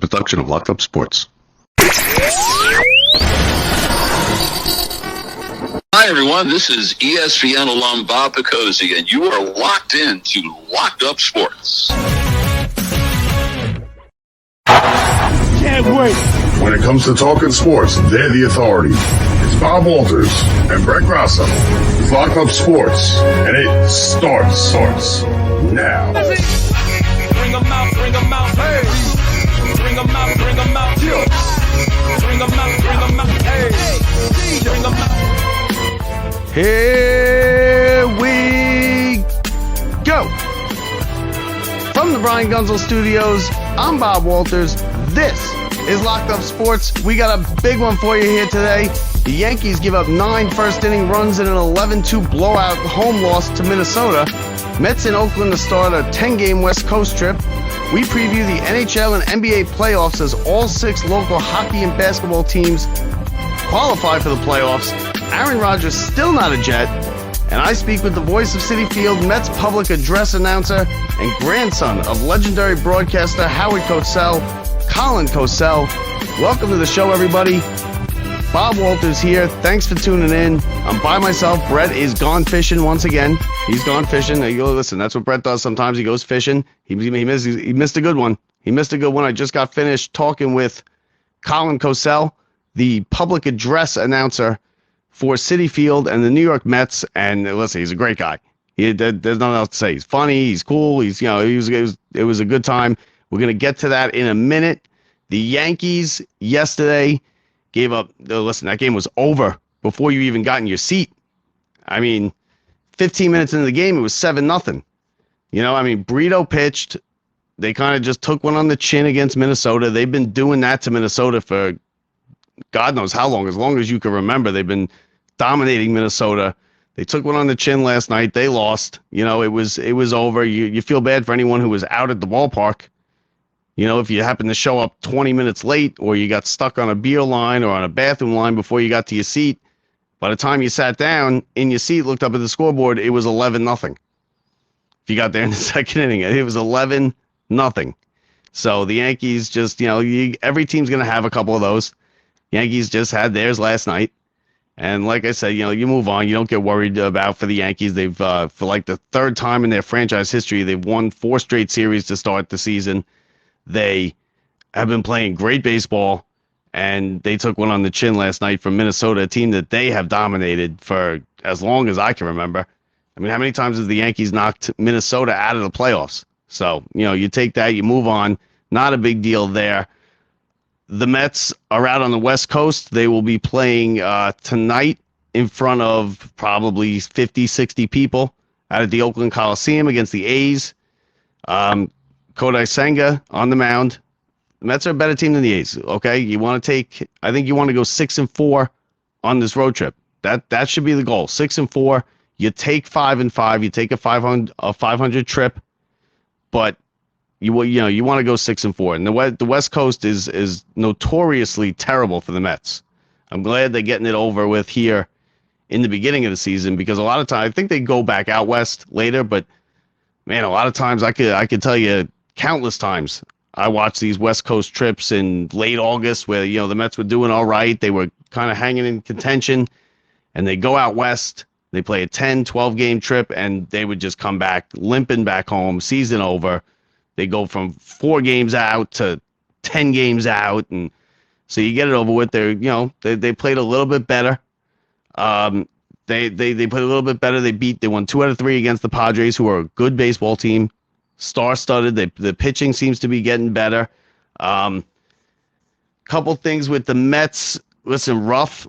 Production of Locked Up Sports. Hi, everyone. This is ESPN alum Bob Picozzi, and you are locked in to Locked Up Sports. Can't wait. When it comes to talking sports, they're the authority. It's Bob Walters and Brett Grasso. It's Locked Up Sports, and it starts now. Bring them out, hey. Bring them out, yeah. Bring them out, hey. Bring them out. Here we go. From the Brian Gunzel Studios, I'm Bob Walters. This is Locked Up Sports. We got a big one for you here today. The Yankees give up 9 first-inning runs in an 11-2 blowout home loss to Minnesota. Mets in Oakland to start a 10-game West Coast trip. We preview the NHL and NBA Playoffs as all 6 local hockey and basketball teams qualify for the playoffs. Aaron Rodgers still not a Jet. And I speak with the voice of Citi Field, Mets public address announcer and grandson of legendary broadcaster Howard Cosell, Colin Cosell. Welcome to the show, everybody. Bob Walters here. Thanks for tuning in. I'm by myself. Brett is gone fishing once again. He's gone fishing. Listen, that's what Brett does sometimes. He goes fishing. He missed a good one. I just got finished talking with Colin Cosell, the public address announcer for Citi Field and the New York Mets. And listen, he's a great guy. There's nothing else to say. He's funny. He's cool. It was a good time. We're going to get to that in a minute. The Yankees yesterday gave up. Listen, that game was over before you even got in your seat. I mean, 15 minutes into the game, it was 7-0. Brito pitched. They kind of just took one on the chin against Minnesota. They've been doing that to Minnesota for God knows how long. As long as you can remember, they've been dominating Minnesota. They took one on the chin last night. They lost. It was over. You feel bad for anyone who was out at the ballpark. If you happen to show up 20 minutes late or you got stuck on a beer line or on a bathroom line before you got to your seat, by the time you sat down in your seat, looked up at the scoreboard, it was 11-0. If you got there in the second inning, it was 11-0. So the Yankees just, every team's going to have a couple of those. Yankees just had theirs last night. And like I said, you move on. You don't get worried about for the Yankees. They've, for like the third time in their franchise history, they've won 4 straight series to start the season. They have been playing great baseball, and they took one on the chin last night from Minnesota, a team that they have dominated for as long as I can remember. I mean, how many times has the Yankees knocked Minnesota out of the playoffs? So, you take that, you move on. Not a big deal there. The Mets are out on the West Coast. They will be playing tonight in front of probably 50, 60 people out at the Oakland Coliseum against the A's. Kodai Senga on the mound. The Mets are a better team than the A's. Okay, I think you want to go 6-4 on this road trip. That should be the goal. 6-4. You take 5-5. You take a 500 trip, but you want to go 6-4. And the West Coast is notoriously terrible for the Mets. I'm glad they're getting it over with here in the beginning of the season, because a lot of times I think they go back out west later, but man, a lot of times I could tell you countless times I watched these West Coast trips in late August where, the Mets were doing all right. They were kind of hanging in contention, and they go out west. They play a 10, 12-game trip, and they would just come back limping back home, season over. They go from 4 games out to 10 games out, and so you get it over with. They played a little bit better. They played a little bit better. They won 2 out of 3 against the Padres, who are a good baseball team, star-studded. The pitching seems to be getting better. Couple things with the Mets. Listen, Ruff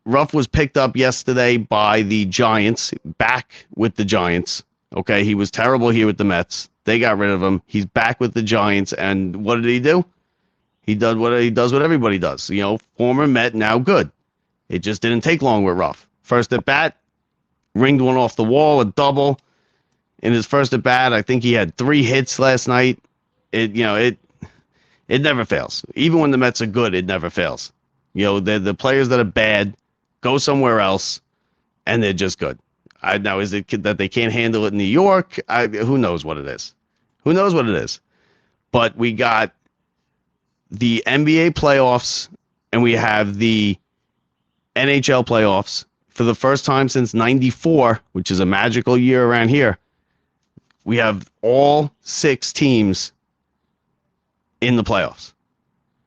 was picked up yesterday by the Giants, back with the Giants. Okay, he was terrible here with the Mets. They got rid of him. He's back with the Giants, and what did he do? He does what everybody does. Former Met, now good. It just didn't take long with Ruff. First at bat, ringed one off the wall, a double. In his first at bat, I think he had 3 hits last night. It never fails. Even when the Mets are good, it never fails. The players that are bad go somewhere else, and they're just good. Now, is it that they can't handle it in New York? Who knows what it is? But we got the NBA playoffs and we have the NHL playoffs for the first time since 94, which is a magical year around here. We have all 6 teams in the playoffs.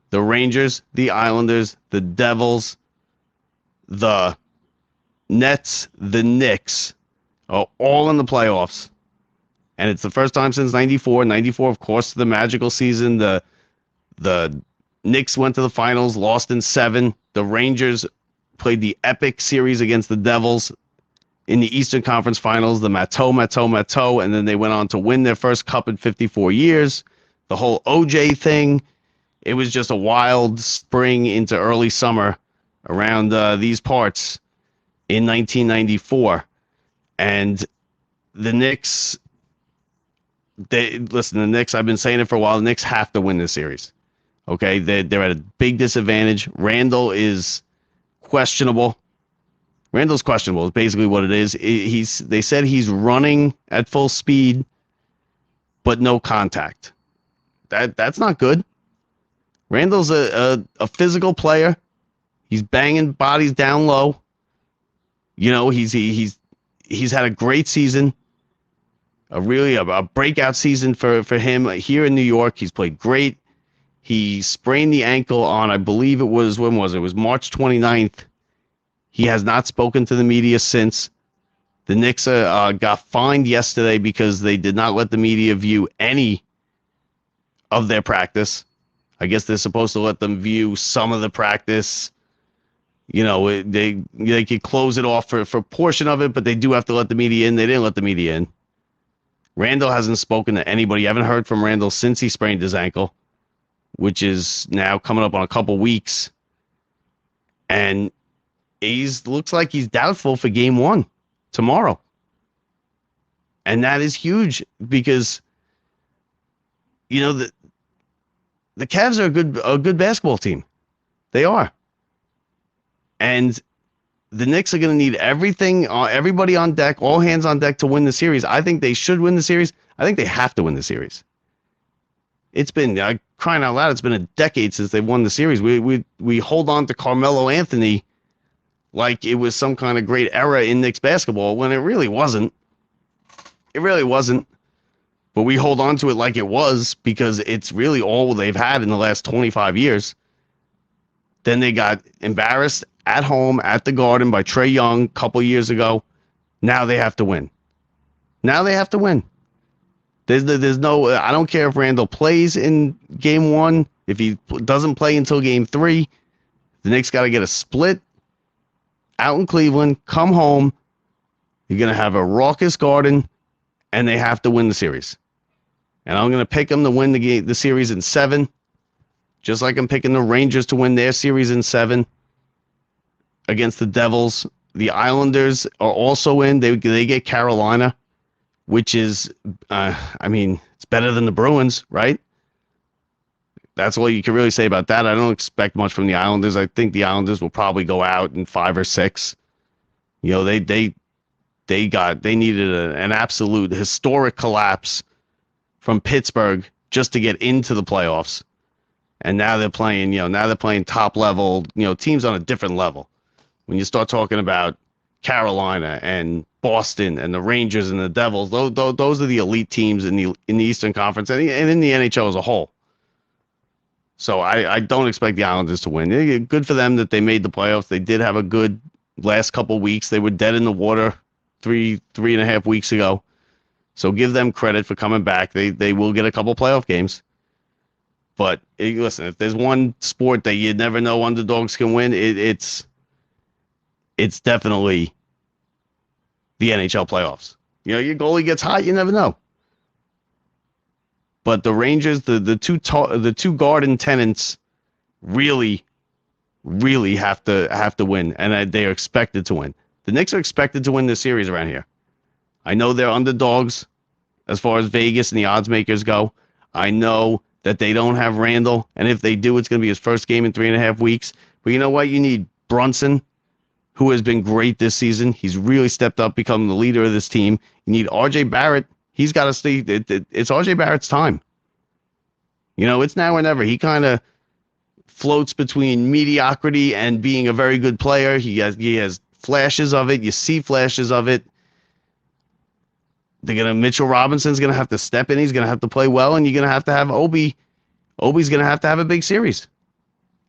The Rangers, the Islanders, the Devils, the Nets, the Knicks are all in the playoffs. And it's the first time since 94. 94, of course, the magical season. The Knicks went to the finals, lost in 7. The Rangers played the epic series against the Devils in the Eastern Conference Finals, the Mato, and then they went on to win their first cup in 54 years. The whole OJ thing, it was just a wild spring into early summer around these parts in 1994. And the Knicks, the Knicks, I've been saying it for a while, the Knicks have to win this series. Okay, they're at a big disadvantage. Randall is questionable. Randall's questionable is basically what it is. They said he's running at full speed, but no contact. That's not good. Randall's a physical player. He's banging bodies down low. You know, he's had a great season. A breakout season for him here in New York. He's played great. He sprained the ankle on, I believe it was, when was it? It was March 29th. He has not spoken to the media since. The Knicks got fined yesterday because they did not let the media view any of their practice. I guess they're supposed to let them view some of the practice. You know, they could close it off for a portion of it, but they do have to let the media in. They didn't let the media in. Randall hasn't spoken to anybody. You haven't heard from Randall since he sprained his ankle, which is now coming up on a couple weeks. And looks like he's doubtful for game 1 tomorrow. And that is huge because, you know, the Cavs are a good basketball team. They are. And the Knicks are going to need everybody on deck, all hands on deck to win the series. I think they should win the series. I think they have to win the series. It's been, crying out loud, it's been a decade since they've won the series. We hold on to Carmelo Anthony like it was some kind of great era in Knicks basketball when it really wasn't. It really wasn't. But we hold on to it like it was because it's really all they've had in the last 25 years. Then they got embarrassed at home at the Garden by Trae Young a couple years ago. Now they have to win. There's no, I don't care if Randall plays in game 1. If he doesn't play until game 3, the Knicks got to get a split out in Cleveland, come home. You're going to have a raucous Garden, and they have to win the series. And I'm going to pick them to win the series in 7, just like I'm picking the Rangers to win their series in 7 against the Devils. The Islanders are also in. They get Carolina, which is, it's better than the Bruins, right? That's all you can really say about that. I don't expect much from the Islanders. I think the Islanders will probably go out in 5 or 6. You know, they needed an absolute historic collapse from Pittsburgh just to get into the playoffs. And now they're playing, top level, teams on a different level. When you start talking about Carolina and Boston and the Rangers and the Devils, those are the elite teams in the Eastern Conference and in the NHL as a whole. So I don't expect the Islanders to win. Good for them that they made the playoffs. They did have a good last couple weeks. They were dead in the water 3.5 weeks ago. So give them credit for coming back. They will get a couple playoff games. But listen, if there's one sport that you never know underdogs can win, it's definitely the NHL playoffs. Your goalie gets hot, you never know. But the Rangers, the two Garden tenants, really have to win, and they are expected to win. The Knicks are expected to win this series around here. I know they're underdogs as far as Vegas and the odds makers go. I know that they don't have Randall, and if they do, it's going to be his first game in 3.5 weeks. But you know what? You need Brunson, who has been great this season. He's really stepped up, become the leader of this team. You need R.J. Barrett. He's got to stay. It's R.J. Barrett's time. It's now or never. He kind of floats between mediocrity and being a very good player. He has flashes of it. You see flashes of it. Mitchell Robinson's gonna have to step in. He's gonna have to play well, and you're gonna have to have Obi. Obi's gonna have to have a big series,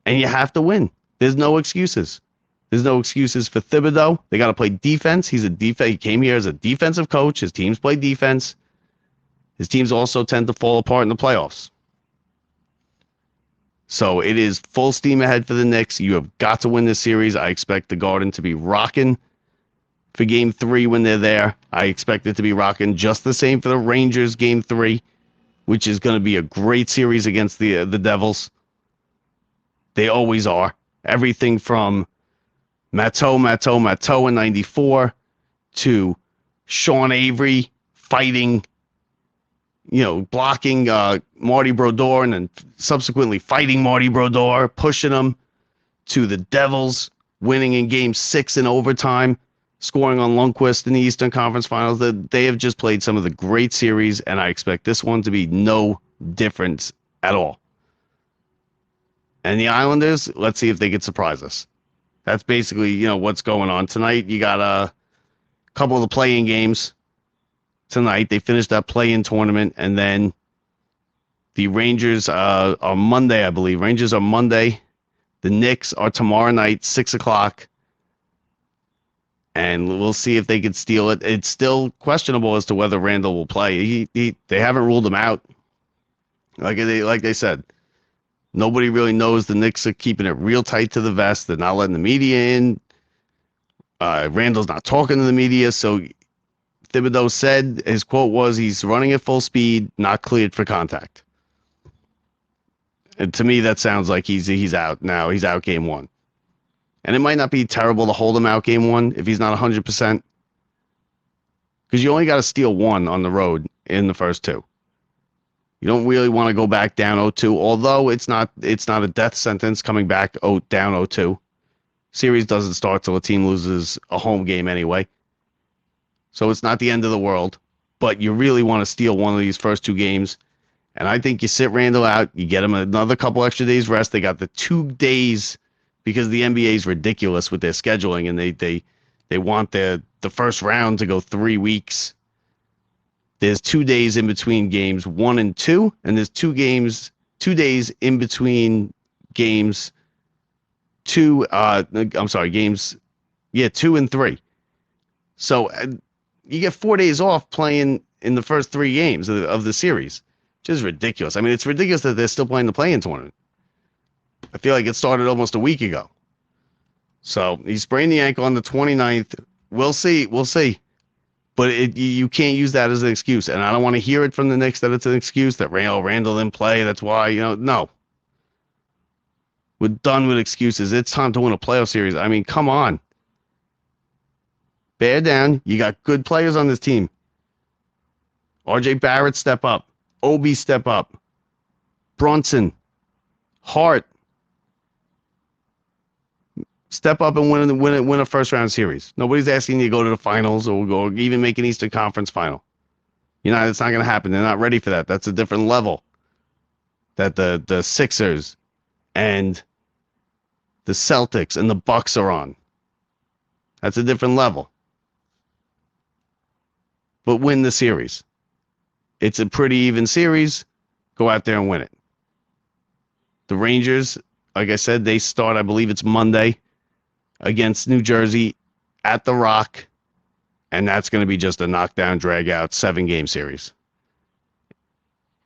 and you have to win. There's no excuses. There's no excuses for Thibodeau. They got to play defense. He came here as a defensive coach. His teams play defense. His teams also tend to fall apart in the playoffs. So it is full steam ahead for the Knicks. You have got to win this series. I expect the Garden to be rocking for Game 3 when they're there. I expect it to be rocking just the same for the Rangers Game 3, which is going to be a great series against the Devils. They always are. Everything from Matteau in 94 to Sean Avery fighting, blocking Marty Brodeur and then subsequently fighting Marty Brodeur, pushing him, to the Devils winning in Game 6 in overtime, scoring on Lundqvist in the Eastern Conference Finals. They have just played some of the great series, and I expect this one to be no different at all. And the Islanders, let's see if they could surprise us. That's basically, what's going on tonight. You got a couple of the play-in games tonight. They finished that play-in tournament, and then the Rangers are Monday, I believe. Rangers are Monday. The Knicks are tomorrow night, 6 o'clock. And we'll see if they could steal it. It's still questionable as to whether Randall will play. They haven't ruled him out. Like they said, nobody really knows. The Knicks are keeping it real tight to the vest. They're not letting the media in. Randall's not talking to the media. So Thibodeau said, his quote was, he's running at full speed, not cleared for contact. And to me, that sounds like he's out now. He's out Game 1. And it might not be terrible to hold him out Game 1 if he's not 100%. Because you only got to steal one on the road in the first two. You don't really want to go back down 0-2, although it's not a death sentence coming back down 0-2. Series doesn't start till a team loses a home game anyway. So it's not the end of the world. But you really want to steal one of these first two games. And I think you sit Randall out, you get him another couple extra days rest. They got the 2 days because the NBA is ridiculous with their scheduling, and they want the first round to go 3 weeks. There's 2 days in between games 1 and 2, and there's 2 days in between games 2. Games 2 and 3. So you get 4 days off playing in the first 3 games of the series, which is ridiculous. I mean, it's ridiculous that they're still playing the play-in tournament. I feel like it started almost a week ago. So he sprained the ankle on the 29th. We'll see. But you can't use that as an excuse. And I don't want to hear it from the Knicks that it's an excuse that Randall didn't play. That's why, no. We're done with excuses. It's time to win a playoff series. I mean, come on. Bear down. You got good players on this team. RJ Barrett, step up. Obi, step up. Brunson. Hart. Step up and win a first-round series. Nobody's asking you to go to the finals or even make an Eastern Conference final. It's not going to happen. They're not ready for that. That's a different level that the Sixers and the Celtics and the Bucks are on. That's a different level. But win the series. It's a pretty even series. Go out there and win it. The Rangers, like I said, they start, I believe it's Monday, against New Jersey at the Rock, and that's going to be just a knockdown, drag-out, 7-game series.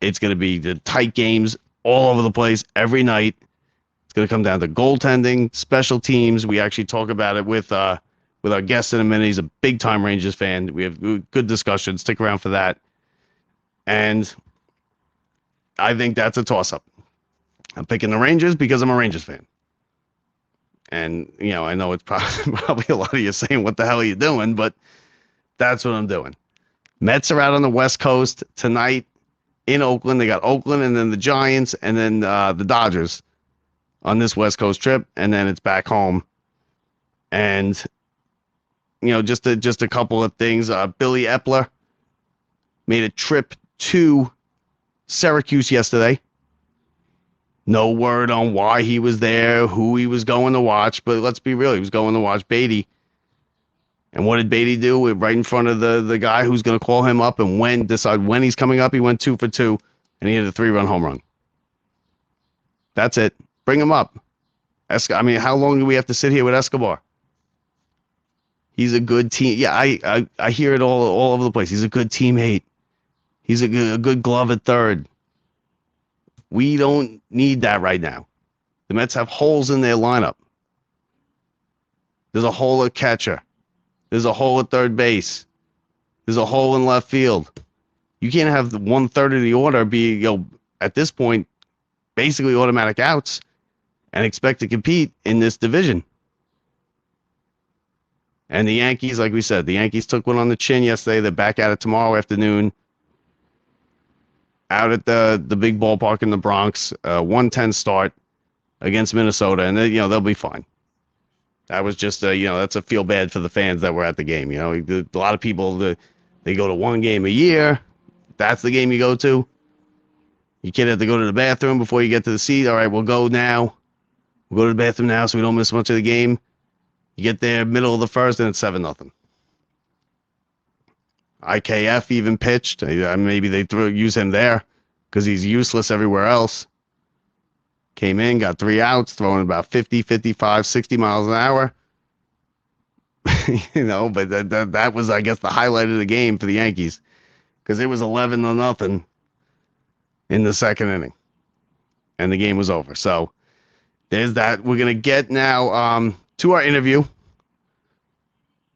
It's going to be the tight games all over the place every night. It's going to come down to goaltending, special teams. We actually talk about it with our guest in a minute. He's a big-time Rangers fan. We have good discussions. Stick around for that. And I think that's a toss-up. I'm picking the Rangers because I'm a Rangers fan. And, I know it's probably a lot of you saying, what the hell are you doing? But that's what I'm doing. Mets are out on the West Coast tonight in Oakland. They got Oakland and then the Giants and then the Dodgers on this West Coast trip. And then it's back home. And, just a couple of things. Billy Epler made a trip to Syracuse yesterday. No word on why he was there, who he was going to watch, but let's be real, he was going to watch Beatty. And what did Beatty do? Right in front of the guy who's going to call him up and decide when he's coming up, he went 2 for 2, and he hit a 3-run home run. That's it. Bring him up. I mean, how long do we have to sit here with Escobar? He's a good team. Yeah, I hear it all over the place. He's a good teammate. He's a good glove at third. We don't need that right now. The Mets have holes in their lineup. There's a hole at catcher. There's a hole at third base. There's a hole in left field. You can't have 1/3 of the order be, at this point, basically automatic outs and expect to compete in this division. And the Yankees, like we said, the Yankees took one on the chin yesterday. They're back at it tomorrow afternoon out at the big ballpark in the Bronx. 1:10 start against Minnesota, and they'll be fine. That was just that's a feel bad for the fans that were at the game. A lot of people they go to one game a year. That's the game you go to. You can't have to go to the bathroom before you get to the seat. All right, we'll go now. We'll go to the bathroom now so we don't miss much of the game. You get there middle of the first and it's 7-0. IKF even pitched. Maybe they use him there because he's useless everywhere else. Came in, got 3 outs, throwing about 50, 55, 60 miles an hour. But that was, I guess, the highlight of the game for the Yankees because it was 11-0 in the second inning, and the game was over. So there's that. We're going to get now to our interview.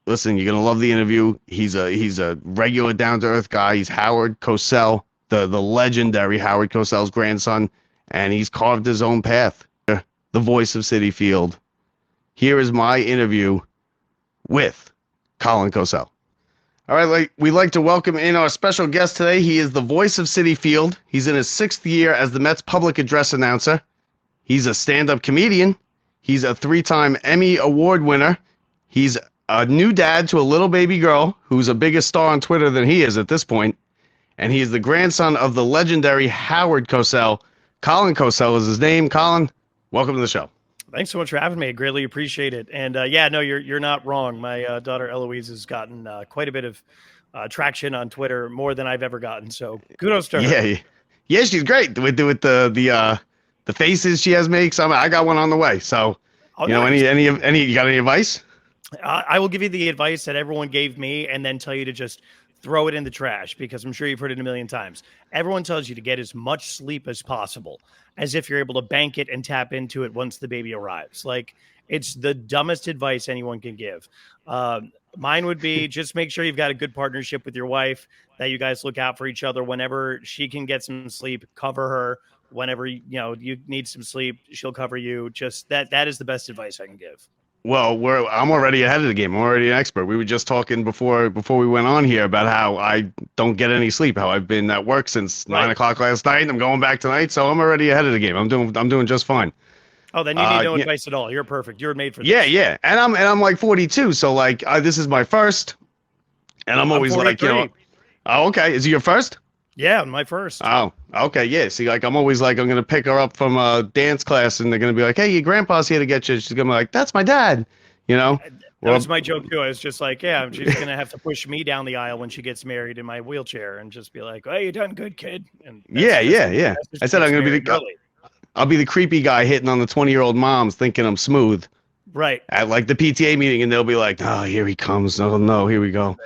Listen, you're going to love the interview. He's a regular down-to-earth guy. He's Howard Cosell, the legendary Howard Cosell's grandson, and he's carved his own path. The voice of Citi Field. Here is my interview with Colin Cosell. All right, we'd like to welcome in our special guest today. He is the voice of Citi Field. He's in his 6th year as the Mets public address announcer. He's a stand-up comedian. He's a 3-time Emmy Award winner. He's a new dad to a little baby girl who's a bigger star on Twitter than he is at this point. And he is the grandson of the legendary Howard Cosell. Colin Cosell is his name. Colin, welcome to the show. Thanks so much for having me. I greatly appreciate it. And you're not wrong. My daughter Eloise has gotten quite a bit of traction on Twitter, more than I've ever gotten. So kudos to her. Yeah, she's great with the faces she has makes. I got one on the way. So nice. any you got any advice? I will give you the advice that everyone gave me, and then tell you to just throw it in the trash, because I'm sure you've heard it a million times. Everyone tells you to get as much sleep as possible, as if you're able to bank it and tap into it once the baby arrives. Like, it's the dumbest advice anyone can give. Mine would be just make sure you've got a good partnership with your wife, that you guys look out for each other. Whenever she can get some sleep, cover her. Whenever you need some sleep, she'll cover you. Just that is the best advice I can give. Well, I'm already ahead of the game. I'm already an expert. We were just talking before we went on here about how I don't get any sleep, how I've been at work since 9 o'clock last night. I'm going back tonight, so I'm already ahead of the game. I'm doing just fine. Oh, then you need no advice at all. You're perfect. You're made for this. Yeah. And I'm like 42, so like this is my first, and I'm always 43. Like, oh, okay. Is it your first? Yeah, my first. Oh, okay. Yeah. See, like, I'm always like, I'm going to pick her up from a dance class, and they're going to be like, hey, your grandpa's here to get you. She's going to be like, that's my dad, That was my joke, too. I was just like, yeah, she's going to have to push me down the aisle when she gets married in my wheelchair and just be like, hey, you done good, kid. And yeah. I said I'm going to be I'll be the creepy guy hitting on the 20-year-old moms thinking I'm smooth. Right. At, like, the PTA meeting, and they'll be like, oh, here he comes. Oh, no, here we go.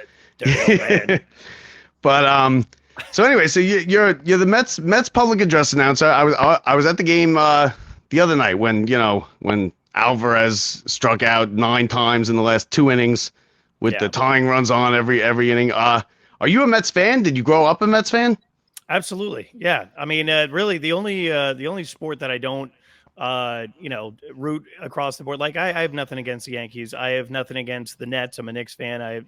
But, so anyway, so you're the Mets public address announcer. I was at the game the other night when Alvarez struck out 9 times in the last 2 innings with the tying runs on every inning. Are you a Mets fan? Did you grow up a Mets fan? Absolutely, yeah. I mean, really, the only sport that I don't root across the board. Like, I have nothing against the Yankees. I have nothing against the Nets. I'm a Knicks fan.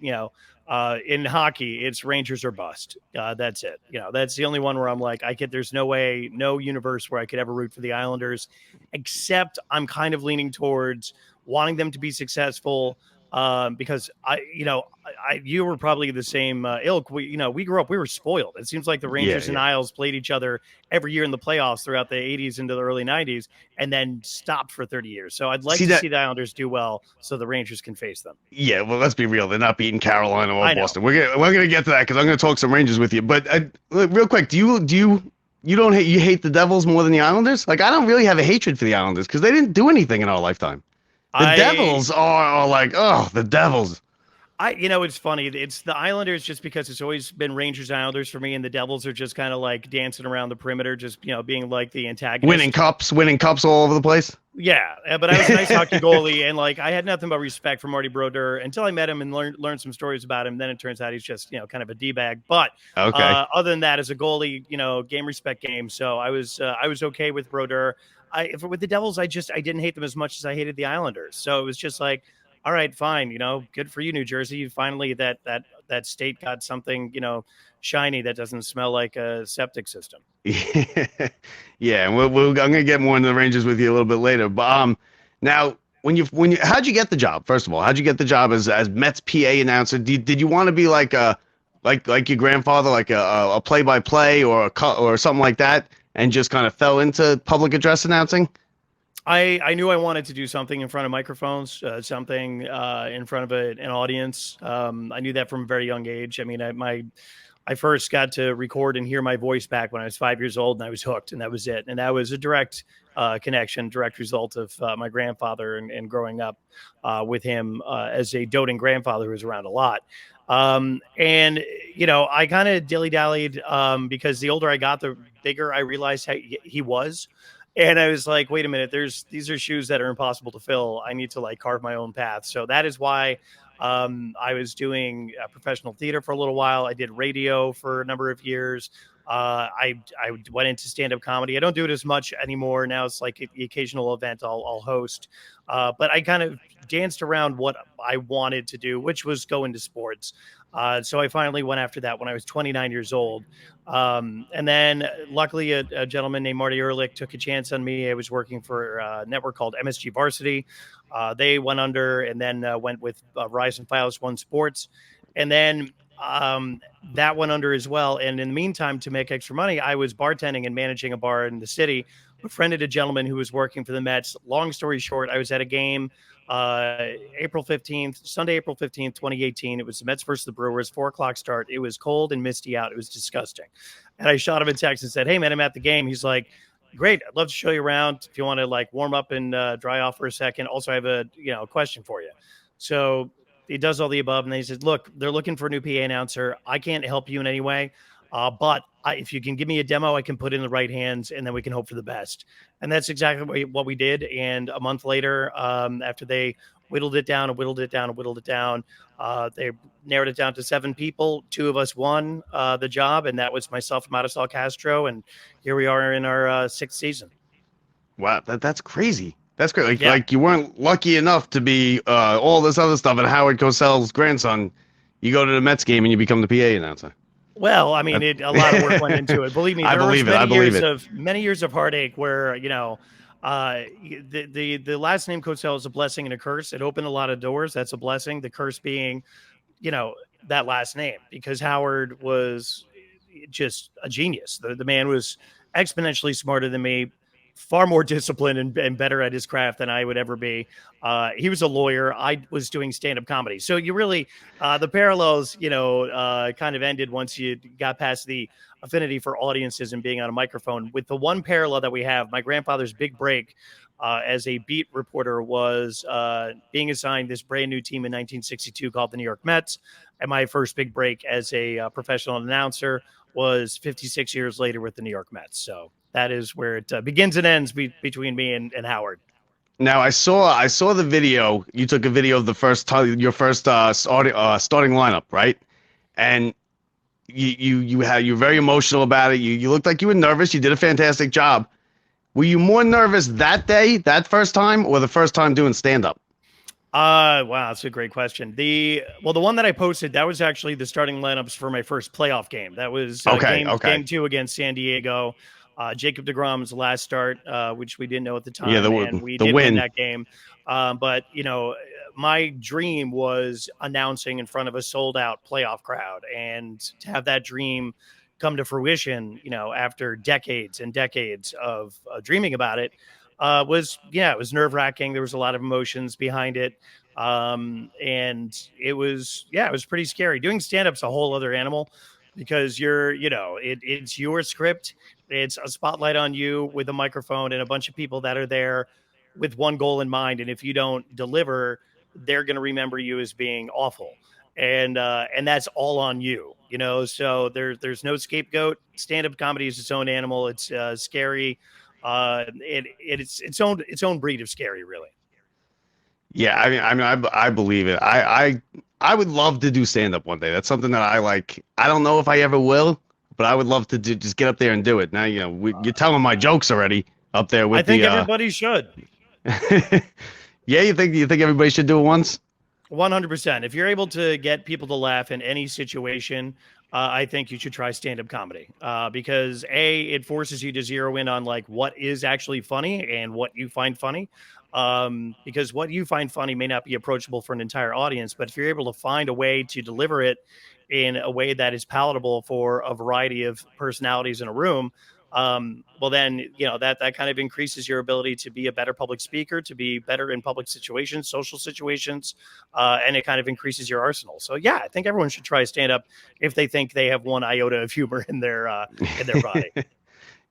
In hockey, it's Rangers or bust. That's it. That's the only one where I'm like, there's no way, no universe where I could ever root for the Islanders, except I'm kind of leaning towards wanting them to be successful, because you were probably the same ilk. We grew up, we were spoiled. It seems like the Rangers and Isles played each other every year in the playoffs throughout the 80s into the early 90s and then stopped for 30 years. So I'd like to see the Islanders do well so the Rangers can face them. Yeah, well, let's be real. They're not beating Carolina or Boston. We're gonna get to that because I'm gonna talk some Rangers with you. But real quick, you hate the Devils more than the Islanders? Like, I don't really have a hatred for the Islanders because they didn't do anything in our lifetime. The Devils are like, oh, the Devils. It's funny. It's the Islanders just because it's always been Rangers Islanders for me, and the Devils are just kind of like dancing around the perimeter, just being like the antagonist, winning cups all over the place. Yeah, but I was a nice hockey goalie, and like I had nothing but respect for Marty Brodeur until I met him and learned some stories about him. Then it turns out he's just kind of a d-bag. But other than that, as a goalie, game respect game. So I was okay with Brodeur. With the Devils, I didn't hate them as much as I hated the Islanders. So it was just like, all right, fine. Good for you, New Jersey. Finally, that state got something, shiny that doesn't smell like a septic system. Yeah, and I'm gonna get more into the Rangers with you a little bit later. But now, how'd you get the job? First of all, how'd you get the job as Mets PA announcer? Did you want to be like your grandfather, like a play-by-play or something like that, and just kind of fell into public address announcing? I knew I wanted to do something in front of microphones, something in front of an audience. I knew that from a very young age. I mean, I first got to record and hear my voice back when I was 5 years old, and I was hooked, and that was it. And that was a direct connection, direct result of my grandfather and growing up with him as a doting grandfather who was around a lot. I kind of dilly-dallied because the older I got, the bigger I realized how he was. And I was like, wait a minute, these are shoes that are impossible to fill. I need to like carve my own path. So that is why I was doing professional theater for a little while. I did radio for a number of years. I went into stand-up comedy. I don't do it as much anymore. Now it's like the occasional event I'll host. But I kind of danced around what I wanted to do, which was go into sports. So I finally went after that when I was 29 years old. And then luckily a gentleman named Marty Ehrlich took a chance on me. I was working for a network called MSG Varsity. They went under and then went with Verizon Fios One Sports. And then that went under as well. And in the meantime, to make extra money, I was bartending and managing a bar in the city. Befriended a gentleman who was working for the Mets. Long story short, I was at a game Sunday, April 15th, 2018. It was the Mets versus the Brewers, 4:00 start. It was cold and misty out. It was disgusting. And I shot him a text and said, hey, man, I'm at the game. He's like, great. I'd love to show you around if you want to like warm up and dry off for a second. Also, I have a question for you. So he does all the above. And then he says, look, they're looking for a new PA announcer. I can't help you in any way. But if you can give me a demo, I can put it in the right hands and then we can hope for the best. And that's exactly what we did. And a month later, after they whittled it down, they narrowed it down to 7 people. 2 of us won the job. And that was myself and Marisol Castro. And here we are in our 6th season. Wow. That's crazy. That's great. Like you weren't lucky enough to be all this other stuff. And Howard Cosell's grandson, you go to the Mets game and you become the PA announcer. Well, I mean, a lot of work went into it. Believe me, there was many years of heartache where, the last name Cosell is a blessing and a curse. It opened a lot of doors. That's a blessing. The curse being, that last name, because Howard was just a genius. The man was exponentially smarter than me, far more disciplined and better at his craft than I would ever be. He was a lawyer. I was doing stand-up comedy. So you really, the parallels, kind of ended once you got past the affinity for audiences and being on a microphone. With the one parallel that we have, my grandfather's big break as a beat reporter was being assigned this brand new team in 1962 called the New York Mets. And my first big break as a professional announcer was 56 years later with the New York Mets. So that is where it begins and ends between me and Howard. Now I saw the video. You took a video of the first time, your first starting lineup, right? And you're very emotional about it. You looked like you were nervous. You did a fantastic job. Were you more nervous that day, that first time, or the first time doing stand-up? Wow, that's a great question. The one that I posted, that was actually the starting lineups for my first playoff game. That was game 2 against San Diego. Jacob deGrom's last start, which we didn't know at the time. Yeah, we did win that game. But my dream was announcing in front of a sold out playoff crowd, and to have that dream come to fruition, after decades and decades of dreaming about it, it was nerve wracking. There was a lot of emotions behind it. And it was pretty scary. Doing stand up's a whole other animal because it's your script. It's a spotlight on you with a microphone and a bunch of people that are there with one goal in mind. And if you don't deliver, they're going to remember you as being awful. And that's all on you, so there's no scapegoat. Stand-up comedy is its own animal. It's scary. It's its own breed of scary, really. Yeah, I believe it. I would love to do stand up one day. That's something that I like. I don't know if I ever will, but I would love to just get up there and do it. Now, you're telling my jokes already up there with I think everybody should. Yeah, you think everybody should do it once? 100%. If you're able to get people to laugh in any situation, I think you should try stand-up comedy because it forces you to zero in on like what is actually funny and what you find funny. Because what you find funny may not be approachable for an entire audience, but if you're able to find a way to deliver it in a way that is palatable for a variety of personalities in a room, well then, that kind of increases your ability to be a better public speaker, to be better in public situations, social situations, and it kind of increases your arsenal. So yeah, I think everyone should try stand up if they think they have one iota of humor in their body.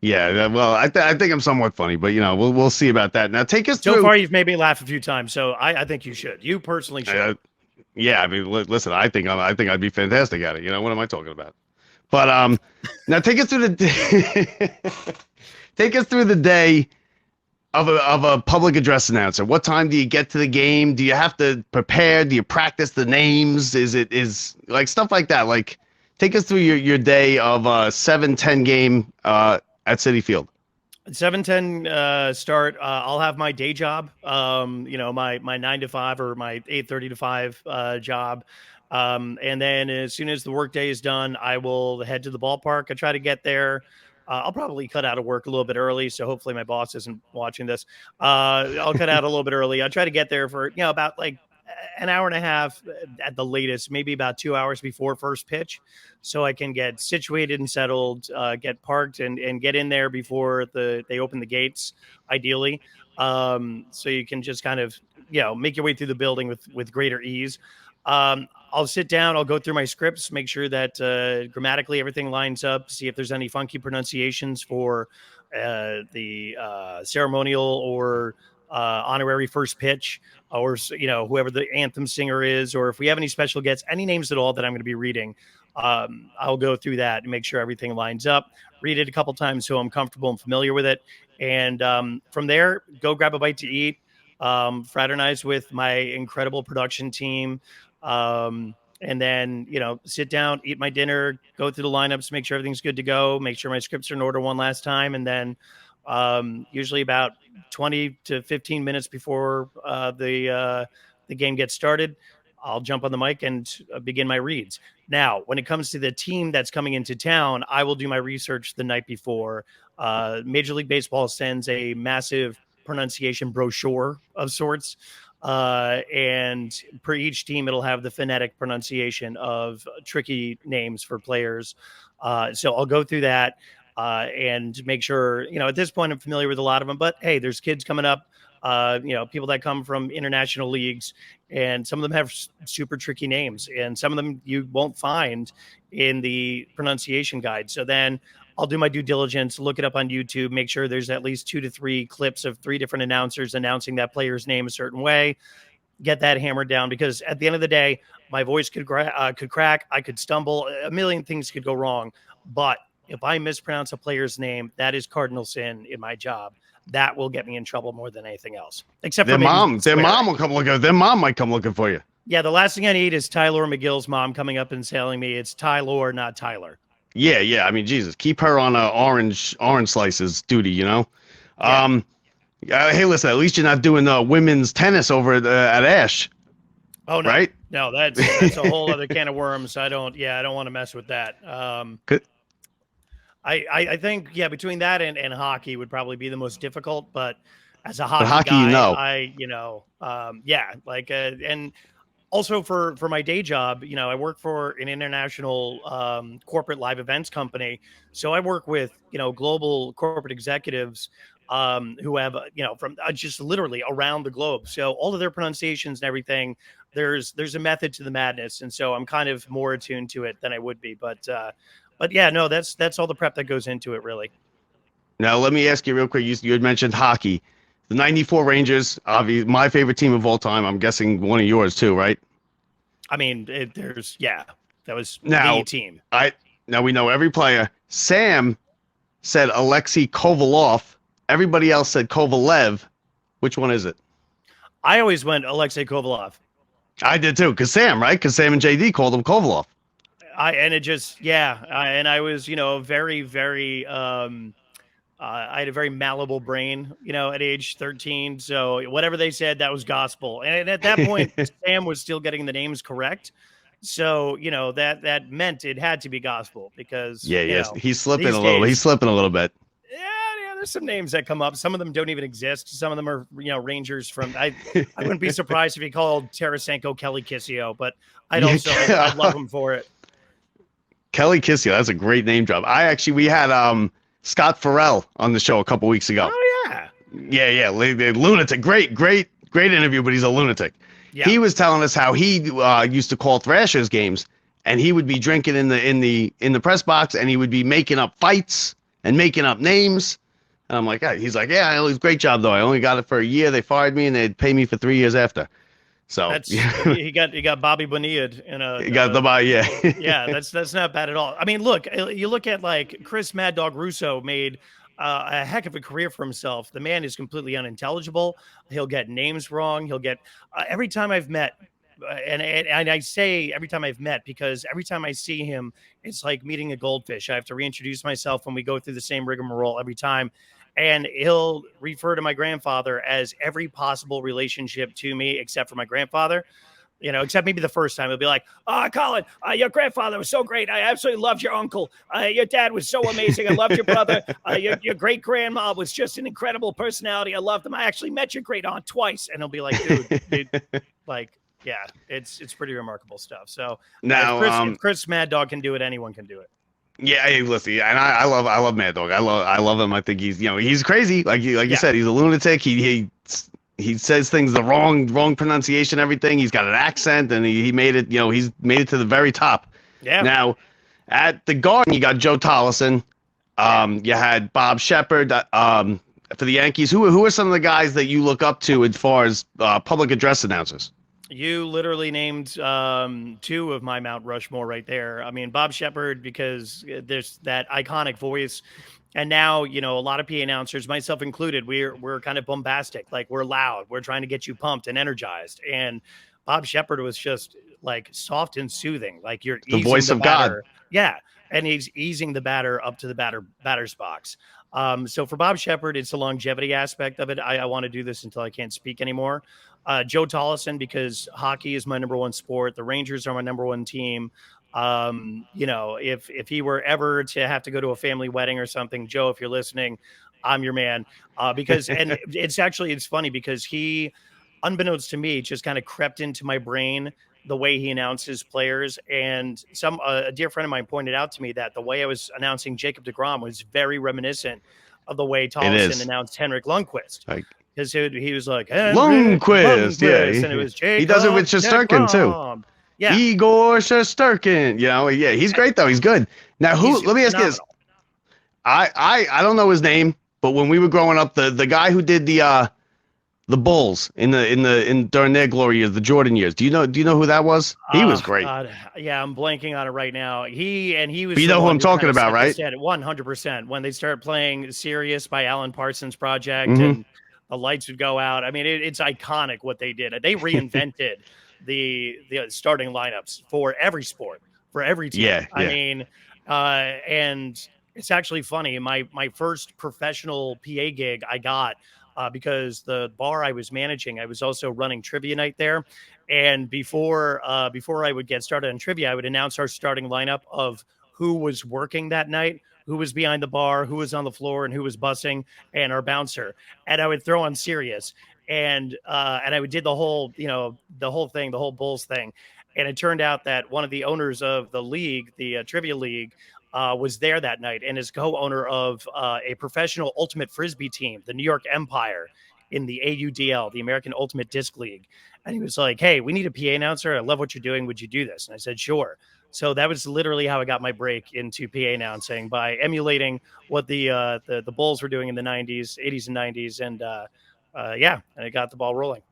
Yeah, well, I think I'm somewhat funny, but we'll see about that. Now, take us through. So far, you've made me laugh a few times, so I think you should. You personally should. Yeah, I mean, listen, I think I'd be fantastic at it. What am I talking about? But now take us through the day of a public address announcer. What time do you get to the game? Do you have to prepare? Do you practice the names? Is like stuff like that? Like, take us through your day of a 7-10 game at Citi Field. 7:10 start. I'll have my day job, my 9 to 5 or my 8:30 to 5 job. And then as soon as the workday is done, I will head to the ballpark. I try to get there. I'll probably cut out of work a little bit early, so hopefully my boss isn't watching this. I'll cut out a little bit early. I try to get there for about like an hour and a half at the latest, maybe about 2 hours before first pitch, so I can get situated and settled, get parked, and get in there before they open the gates, ideally. So you can just kind of make your way through the building with greater ease. I'll sit down, I'll go through my scripts, make sure that grammatically everything lines up, see if there's any funky pronunciations for the ceremonial or honorary first pitch, or whoever the anthem singer is, or if we have any special guests, any names at all that I'm going to be reading. I'll go through that and make sure everything lines up, read it a couple times so I'm comfortable and familiar with it. And from there, go grab a bite to eat, fraternize with my incredible production team, and then, sit down, eat my dinner, go through the lineups, make sure everything's good to go, make sure my scripts are in order one last time. And then usually about 20 to 15 minutes before the game gets started, I'll jump on the mic and begin my reads. Now, when it comes to the team that's coming into town, I will do my research the night before. Major League Baseball sends a massive pronunciation brochure of sorts. And per each team, it'll have the phonetic pronunciation of tricky names for players. So I'll go through that and make sure, at this point I'm familiar with a lot of them, but hey, there's kids coming up, people that come from international leagues, and some of them have super tricky names, and some of them you won't find in the pronunciation guide. So then I'll do my due diligence, look it up on YouTube, make sure there's at least 2 to 3 clips of 3 different announcers announcing that player's name a certain way, get that hammered down, because at the end of the day, my voice could crack, I could stumble, a million things could go wrong. But if I mispronounce a player's name, that is cardinal sin in my job. That will get me in trouble more than anything else. Except their for mom will come looking. Their mom might come looking for you. Yeah, the last thing I need is Tyler McGill's mom coming up and telling me it's Tyler, not Tyler. Yeah. I mean, Jesus, keep her on orange slices duty. Yeah. Hey, listen, at least you're not doing women's tennis over at Ash. Oh no, right? No, that's a whole other can of worms. I don't want to mess with that. I think between that and hockey would probably be the most difficult, but as a hockey hockey, guy, and also for my day job, I work for an international corporate live events company. So I work with, global corporate executives who have, from just literally around the globe. So all of their pronunciations and everything, there's a method to the madness. And so I'm kind of more attuned to it than I would be. But yeah, no, that's all the prep that goes into it, really. Now, let me ask you real quick. You had mentioned hockey. The 94 Rangers, obviously my favorite team of all time. I'm guessing one of yours too, right? I mean, that was Now, the team. Now we know every player. Sam said Alexei Kovalov. Everybody else said Kovalev. Which one is it? I always went Alexei Kovalov. I did too, because Sam and JD called him Kovalov. And I was, very, very, I had a very malleable brain, at age 13. So whatever they said, that was gospel. And at that point, Sam was still getting the names correct. So, that meant it had to be gospel because he's slipping a little. He's slipping a little bit. Yeah, there's some names that come up. Some of them don't even exist. Some of them are, Rangers from. I wouldn't be surprised if he called Tarasenko Kelly Kissio, but I'd love him for it. Kelly Kissio, that's a great name drop. We had Scott Farrell on the show a couple weeks ago. Oh yeah. Yeah. Lunatic. Great interview, but he's a lunatic. Yeah. He was telling us how he used to call Thrashers games, and he would be drinking in the press box, and he would be making up fights and making up names. And I'm like, he's like, yeah, it was a great job though. I only got it for a year. They fired me, and they'd pay me for 3 years after. So he got Bobby Bonilla in a. He got the body, yeah. Yeah, that's not bad at all. I mean, look, you look at like Chris Mad Dog Russo made a heck of a career for himself. The man is completely unintelligible. He'll get names wrong. He'll get every time I've met, and I say every time I've met because every time I see him, it's like meeting a goldfish. I have to reintroduce myself when we go through the same rigmarole every time. And he'll refer to my grandfather as every possible relationship to me, except for my grandfather, except maybe the first time. He'll be like, Colin, your grandfather was so great. I absolutely loved your uncle. Your dad was so amazing. I loved your brother. Your great grandma was just an incredible personality. I loved them. I actually met your great aunt twice. And he'll be like, dude, yeah, it's pretty remarkable stuff. So now if Chris Mad Dog can do it, anyone can do it. Yeah, hey, listen, and I love Mad Dog. I love him. I think he's crazy. Like you said, he's a lunatic. He says things the wrong pronunciation, everything. He's got an accent, and he made it. He's made it to the very top. Yeah. Now, at the Garden, you got Joe Tollison. You had Bob Shepard. For the Yankees, who are some of the guys that you look up to as far as public address announcers? You literally named two of my Mount Rushmore right there. I mean, Bob Shepard, because there's that iconic voice. And now, a lot of PA announcers, myself included, we're kind of bombastic. Like, we're loud. We're trying to get you pumped and energized. And Bob Shepard was just, like, soft and soothing. Like, you're the voice of batter. God. Yeah. And he's easing the batter up to the batter's box. So for Bob Shepard, it's the longevity aspect of it. I want to do this until I can't speak anymore. Joe Tollison, because hockey is my number one sport. The Rangers are my number one team. If he were ever to have to go to a family wedding or something, Joe, if you're listening, I'm your man. Because it's funny because he, unbeknownst to me, just kind of crept into my brain the way he announces players. And a dear friend of mine pointed out to me that the way I was announcing Jacob deGrom was very reminiscent of the way Tollison announced Henrik Lundqvist. Because he was like, Lundqvist, yeah. And it was Jacob. He does it with Shesterkin, too. Yeah. Igor Shesterkin. Yeah, he's great, though. He's good. Now, let me ask you this. I don't know his name, but when we were growing up, the guy who did the Bulls during their glory years, the Jordan years. Do you know who that was? He was great. God. Yeah, I'm blanking on it right now. He was. But you know who I'm talking about, right? 100%. When they started playing "Sirius" by Alan Parsons Project, and the lights would go out. I mean, it's iconic what they did. They reinvented the starting lineups for every sport, for every team. Yeah. I mean, and it's actually funny. My first professional PA gig I got. Because the bar I was managing, I was also running trivia night there. And before I would get started on trivia, I would announce our starting lineup of who was working that night who was behind the bar, who was on the floor, and who was bussing, and our bouncer. And I would throw on Sirius, and I would did the whole, the whole thing, the whole Bulls thing. And it turned out that one of the owners of the league, the Trivia League, was there that night, and is co-owner of a professional ultimate frisbee team, the New York Empire, in the AUDL, the American Ultimate Disc League. And he was like, "Hey, we need a PA announcer. I love what you're doing. Would you do this?" And I said, "Sure." So that was literally how I got my break into PA announcing, by emulating what the Bulls were doing in the 90s, 80s, and 90s, and and it got the ball rolling.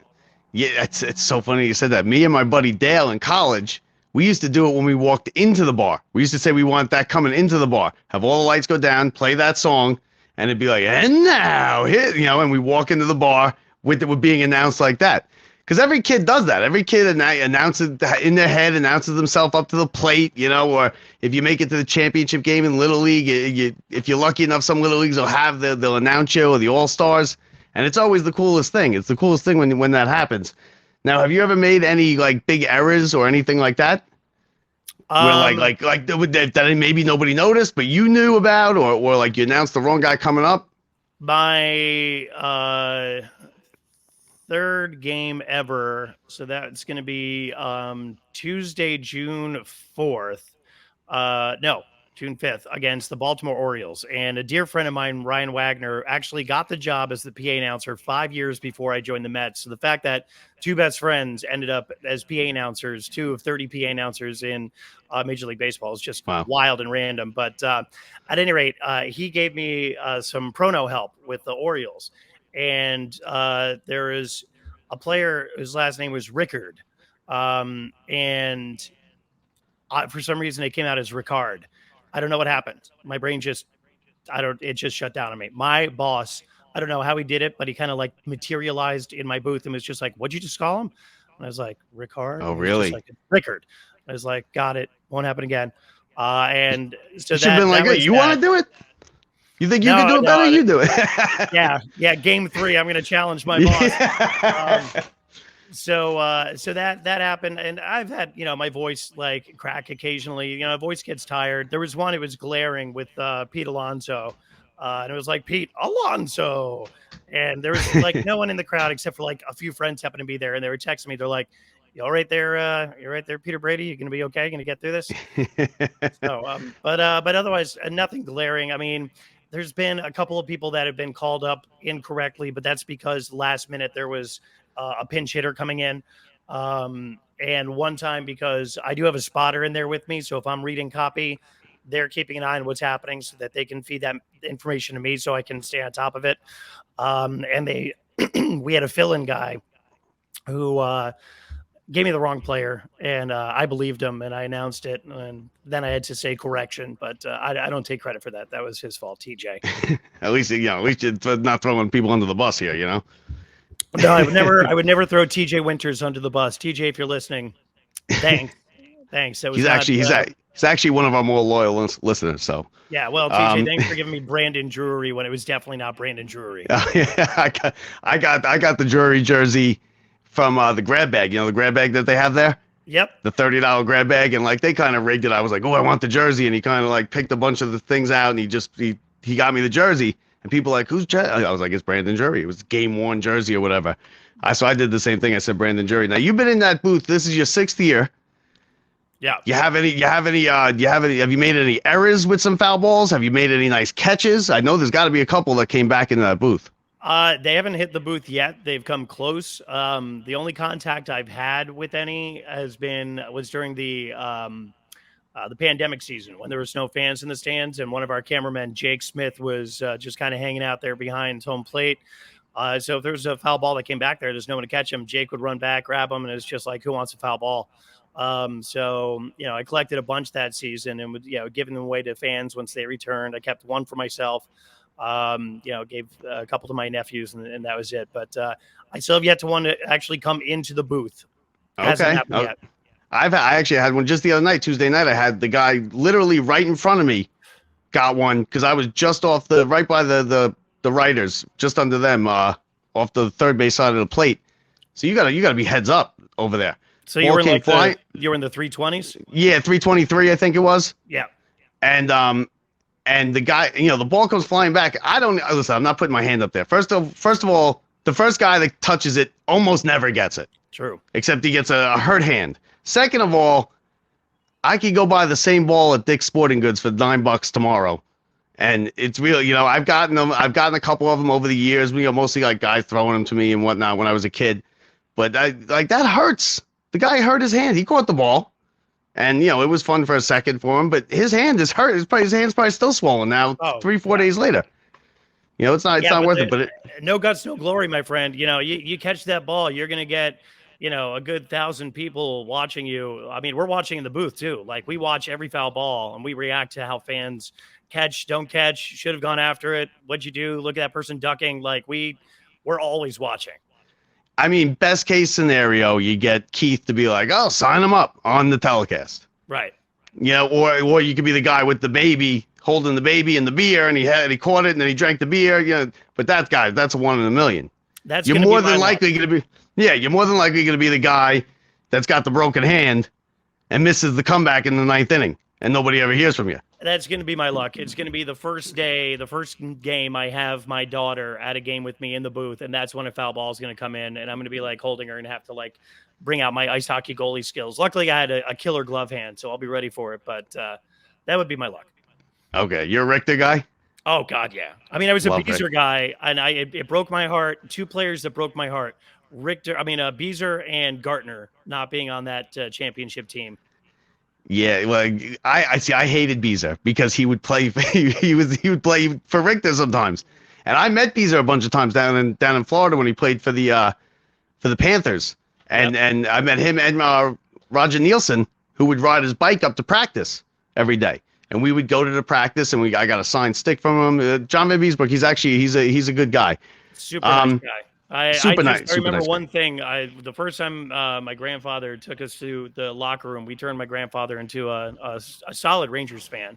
Yeah, it's so funny you said that. Me and my buddy Dale in college, we used to do it when we walked into the bar. We used to say we want that coming into the bar. Have all the lights go down, play that song, and it'd be like, and now, here, and we walk into the bar with it being announced like that. Because every kid does that. Every kid announces in their head, announces themselves up to the plate, or if you make it to the championship game in Little League, if you're lucky enough, some Little Leagues will have they'll announce you, or the All-Stars. And it's always the coolest thing. It's the coolest thing when that happens. Now, have you ever made any like big errors or anything like that? Where like that maybe nobody noticed, but you knew about, or like you announced the wrong guy coming up? My third game ever, so that's going to be Tuesday, June 4th. June 5th, against the Baltimore Orioles. And a dear friend of mine, Ryan Wagner, actually got the job as the PA announcer 5 years before I joined the Mets. So the fact that two best friends ended up as PA announcers, 2 of 30 PA announcers in Major League Baseball, is just wild and random. But at any rate, he gave me some prono help with the Orioles. And there is a player whose last name was Rickard. And for some reason, it came out as Ricard. I don't know what happened. My brain it just shut down on me. My boss, I don't know how he did it, but he kind of like materialized in my booth and was just like, "What'd you just call him?" And I was like, "Ricard." Oh, really? Like, Rickard. I was like, "Got it. Won't happen again." And so you should have been like, "Hey, you want to do it? You think you can do it better? You do it." yeah. Game 3, I'm going to challenge my boss. So that happened, and I've had, my voice like crack occasionally. Voice gets tired. There was one, it was glaring with Pete Alonso, and it was like, "Pete Alonso," and there was like no one in the crowd except for like a few friends happened to be there, and they were texting me. They're like, "You all right there? You're right there, Peter Brady. You gonna be okay? Gonna get through this?" So, but otherwise, nothing glaring. I mean, there's been a couple of people that have been called up incorrectly, but that's because last minute there was a pinch hitter coming in. And one time, because I do have a spotter in there with me, so if I'm reading copy, they're keeping an eye on what's happening so that they can feed that information to me so I can stay on top of it. And we had a fill-in guy who gave me the wrong player, and I believed him, and I announced it, and then I had to say correction, but I don't take credit for that. That was his fault, TJ. At least you're not throwing people under the bus here, No, I would never throw TJ Winters under the bus. TJ, if you're listening, thanks. That was he's actually one of our more loyal listeners. So yeah, well, TJ, thanks for giving me Brandon Drury when it was definitely not Brandon Drury. Yeah, I got the Drury jersey from the grab bag. The grab bag that they have there. Yep. The $30 grab bag, and like they kind of rigged it. I was like, "Oh, I want the jersey," and he kind of like picked a bunch of the things out, and he got me the jersey. And people were like, "Who's jersey?" I was like, "It's Brandon Drury. It was game worn jersey or whatever." So I did the same thing. I said Brandon Drury. Now you've been in that booth. This is your 6th year. Yeah. Have you made any errors with some foul balls? Have you made any nice catches? I know there's got to be a couple that came back into that booth. They haven't hit the booth yet. They've come close. The only contact I've had with any was during the pandemic season when there was no fans in the stands, and one of our cameramen, Jake Smith, was just kind of hanging out there behind home plate. So if there was a foul ball that came back there, there's no one to catch him. Jake would run back, grab him, and it's just like, who wants a foul ball? So I collected a bunch that season and would giving them away to fans once they returned. I kept one for myself. Gave a couple to my nephews, and that was it. But I still have yet to one to actually come into the booth. Hasn't happened yet. I actually had one just the other night, Tuesday night. I had the guy literally right in front of me got one because I was just off right by the writers, just under them, off the third base side of the plate. So you gotta be heads up over there. So you were in you were in the 320s? Yeah, 323, I think it was. Yeah. And and the guy, the ball comes flying back. Listen, I'm not putting my hand up there. First of all, the first guy that touches it almost never gets it. True. Except he gets a hurt hand. Second of all, I could go buy the same ball at Dick's Sporting Goods for $9 tomorrow. And it's real, I've gotten them. I've gotten a couple of them over the years. Mostly like guys throwing them to me and whatnot when I was a kid. But that hurts. The guy hurt his hand. He caught the ball. And, it was fun for a second for him, but his hand is hurt. His hand's probably still swollen now, 3-4 days later. It's not worth it. But no guts, no glory, my friend. You catch that ball, you're going to get, a good 1,000 people watching you. I mean, we're watching in the booth too. Like, we watch every foul ball and we react to how fans catch, don't catch, should have gone after it. What'd you do? Look at that person ducking. Like, we're always watching. I mean, best case scenario, you get Keith to be like, "Oh, sign him up on the telecast." Right. Or you could be the guy with the baby, holding the baby and the beer, and he caught it and then he drank the beer. But that guy, that's a 1 in a million. You're more than likely going to be. Yeah, you're more than likely going to be the guy that's got the broken hand and misses the comeback in the 9th inning, and nobody ever hears from you. That's going to be my luck. It's going to be the first game I have my daughter at a game with me in the booth, and that's when a foul ball is going to come in, and I'm going to be like holding her and have to like bring out my ice hockey goalie skills. Luckily, I had a killer glove hand, so I'll be ready for it, but that would be my luck. Okay, you're a Richter guy? Oh, God, yeah. I mean, I was a Beezer guy, and it broke my heart. 2 players that broke my heart. Beezer and Gartner not being on that championship team. Yeah, well, I see. I hated Beezer because he would play. He would play for Richter sometimes, and I met Beezer a bunch of times down in Florida when he played for the Panthers, and I met him and Roger Nielsen, who would ride his bike up to practice every day, and we would go to the practice, and I got a signed stick from him. John Van Beesbrook, he's a good guy. Super nice guy. I remember nice one thing. The first time my grandfather took us to the locker room, we turned my grandfather into a solid Rangers fan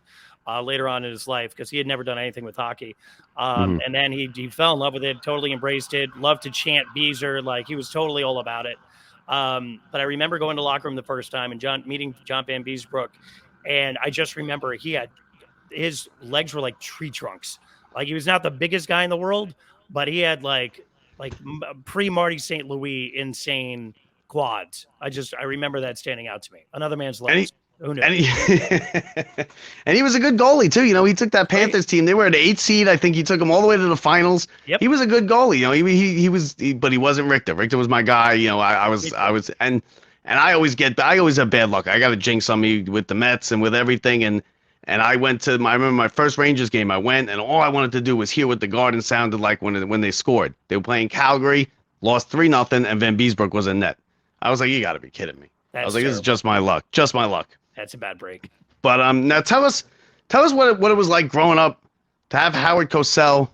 later on in his life because he had never done anything with hockey. And then he fell in love with it, totally embraced it, loved to chant Beezer. Like, he was totally all about it. But I remember going to the locker room the first time and meeting John Van Beesbrook. And I just remember his legs were like tree trunks. Like, he was not the biggest guy in the world, but he had like pre-Marty St. Louis insane quads. I remember that standing out to me. Another man's legs. Who knew? And he was a good goalie too. He took that Panthers team. They were at 8th seed. I think he took them all the way to the finals. Yep. He was a good goalie. But he wasn't Richter. Richter was my guy. I was, and I always have bad luck. I got a jinx on me with the Mets and with everything. And I remember my first Rangers game. I went, and all I wanted to do was hear what the Garden sounded like when they scored. They were playing Calgary, lost 3-0, and Van Beesbrook was in net. I was like, you got to be kidding me. I was like, this is just my luck. Just my luck. That's a bad break. But now tell us what it was like growing up to have Howard Cosell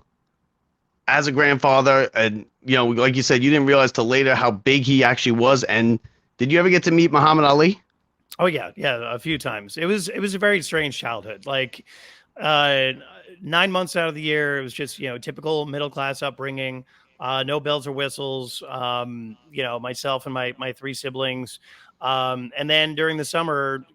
as a grandfather, and like you said, you didn't realize till later how big he actually was. And did you ever get to meet Muhammad Ali? Oh yeah, a few times. It was a very strange childhood. Like 9 months out of the year, it was just typical middle class upbringing. No bells or whistles. Myself and my 3 siblings. And then during the summer,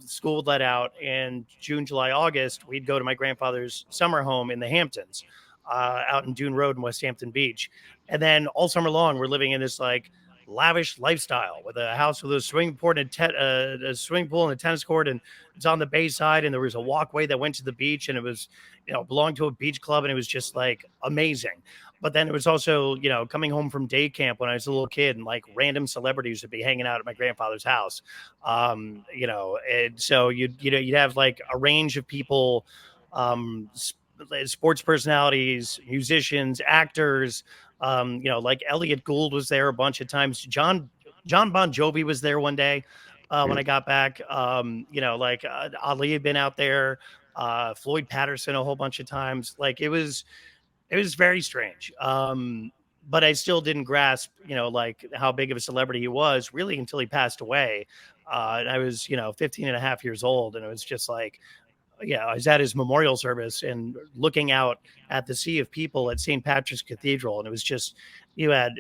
school would let out, and June, July, August, we'd go to my grandfather's summer home in the Hamptons, out in Dune Road in West Hampton Beach. And then all summer long, we're living in this like lavish lifestyle with a house with a swimming pool and a swimming pool and a tennis court, and it's on the bay side, and there was a walkway that went to the beach, and it was belonged to a beach club, and it was just like amazing. But then it was also coming home from day camp when I was a little kid, and like random celebrities would be hanging out at my grandfather's house, and so you'd have like a range of people, sports personalities, musicians, actors. Like Elliot Gould was there a bunch of times. John Bon Jovi was there one day when I got back. Ali had been out there. Floyd Patterson a whole bunch of times. Like it was very strange. But I still didn't grasp, like how big of a celebrity he was really until he passed away. And I was, 15 and a half years old, and it was just like, I was at his memorial service and looking out at the sea of people at St. Patrick's Cathedral. And it was just, you had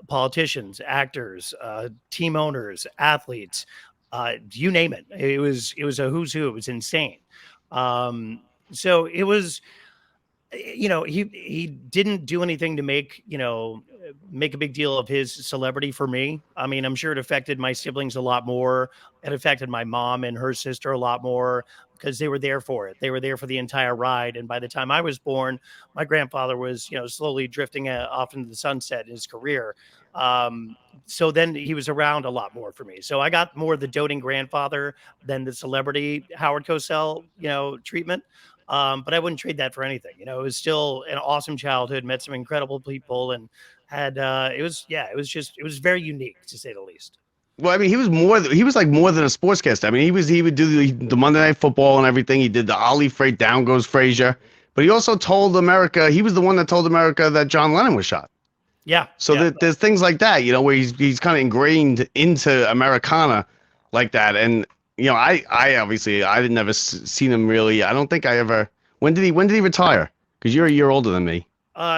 politicians, actors, team owners, athletes, you name it. It was a who's who. It was insane. So it was, he didn't do anything to make a big deal of his celebrity for me. I mean, I'm sure it affected my siblings a lot more. It affected my mom and her sister a lot more because they were there for it. They were there for the entire ride. And by the time I was born, my grandfather was, slowly drifting off into the sunset in his career. Um, so then he was around a lot more for me. So I got more the doting grandfather than the celebrity Howard Cosell, treatment. But I wouldn't trade that for anything. It was still an awesome childhood, met some incredible people, and had it was very unique to say the least. Well, I mean, he was like more than a sportscaster. I mean, he would do the Monday Night Football and everything. He did the Ollie Freight, Down Goes Frazier, but he also told America, he was the one that told America that John Lennon was shot. Yeah. So yeah. There's things like that, where he's kind of ingrained into Americana like that. And I obviously I didn't ever seen him really. I don't think I ever. When did he retire? Because you're a year older than me.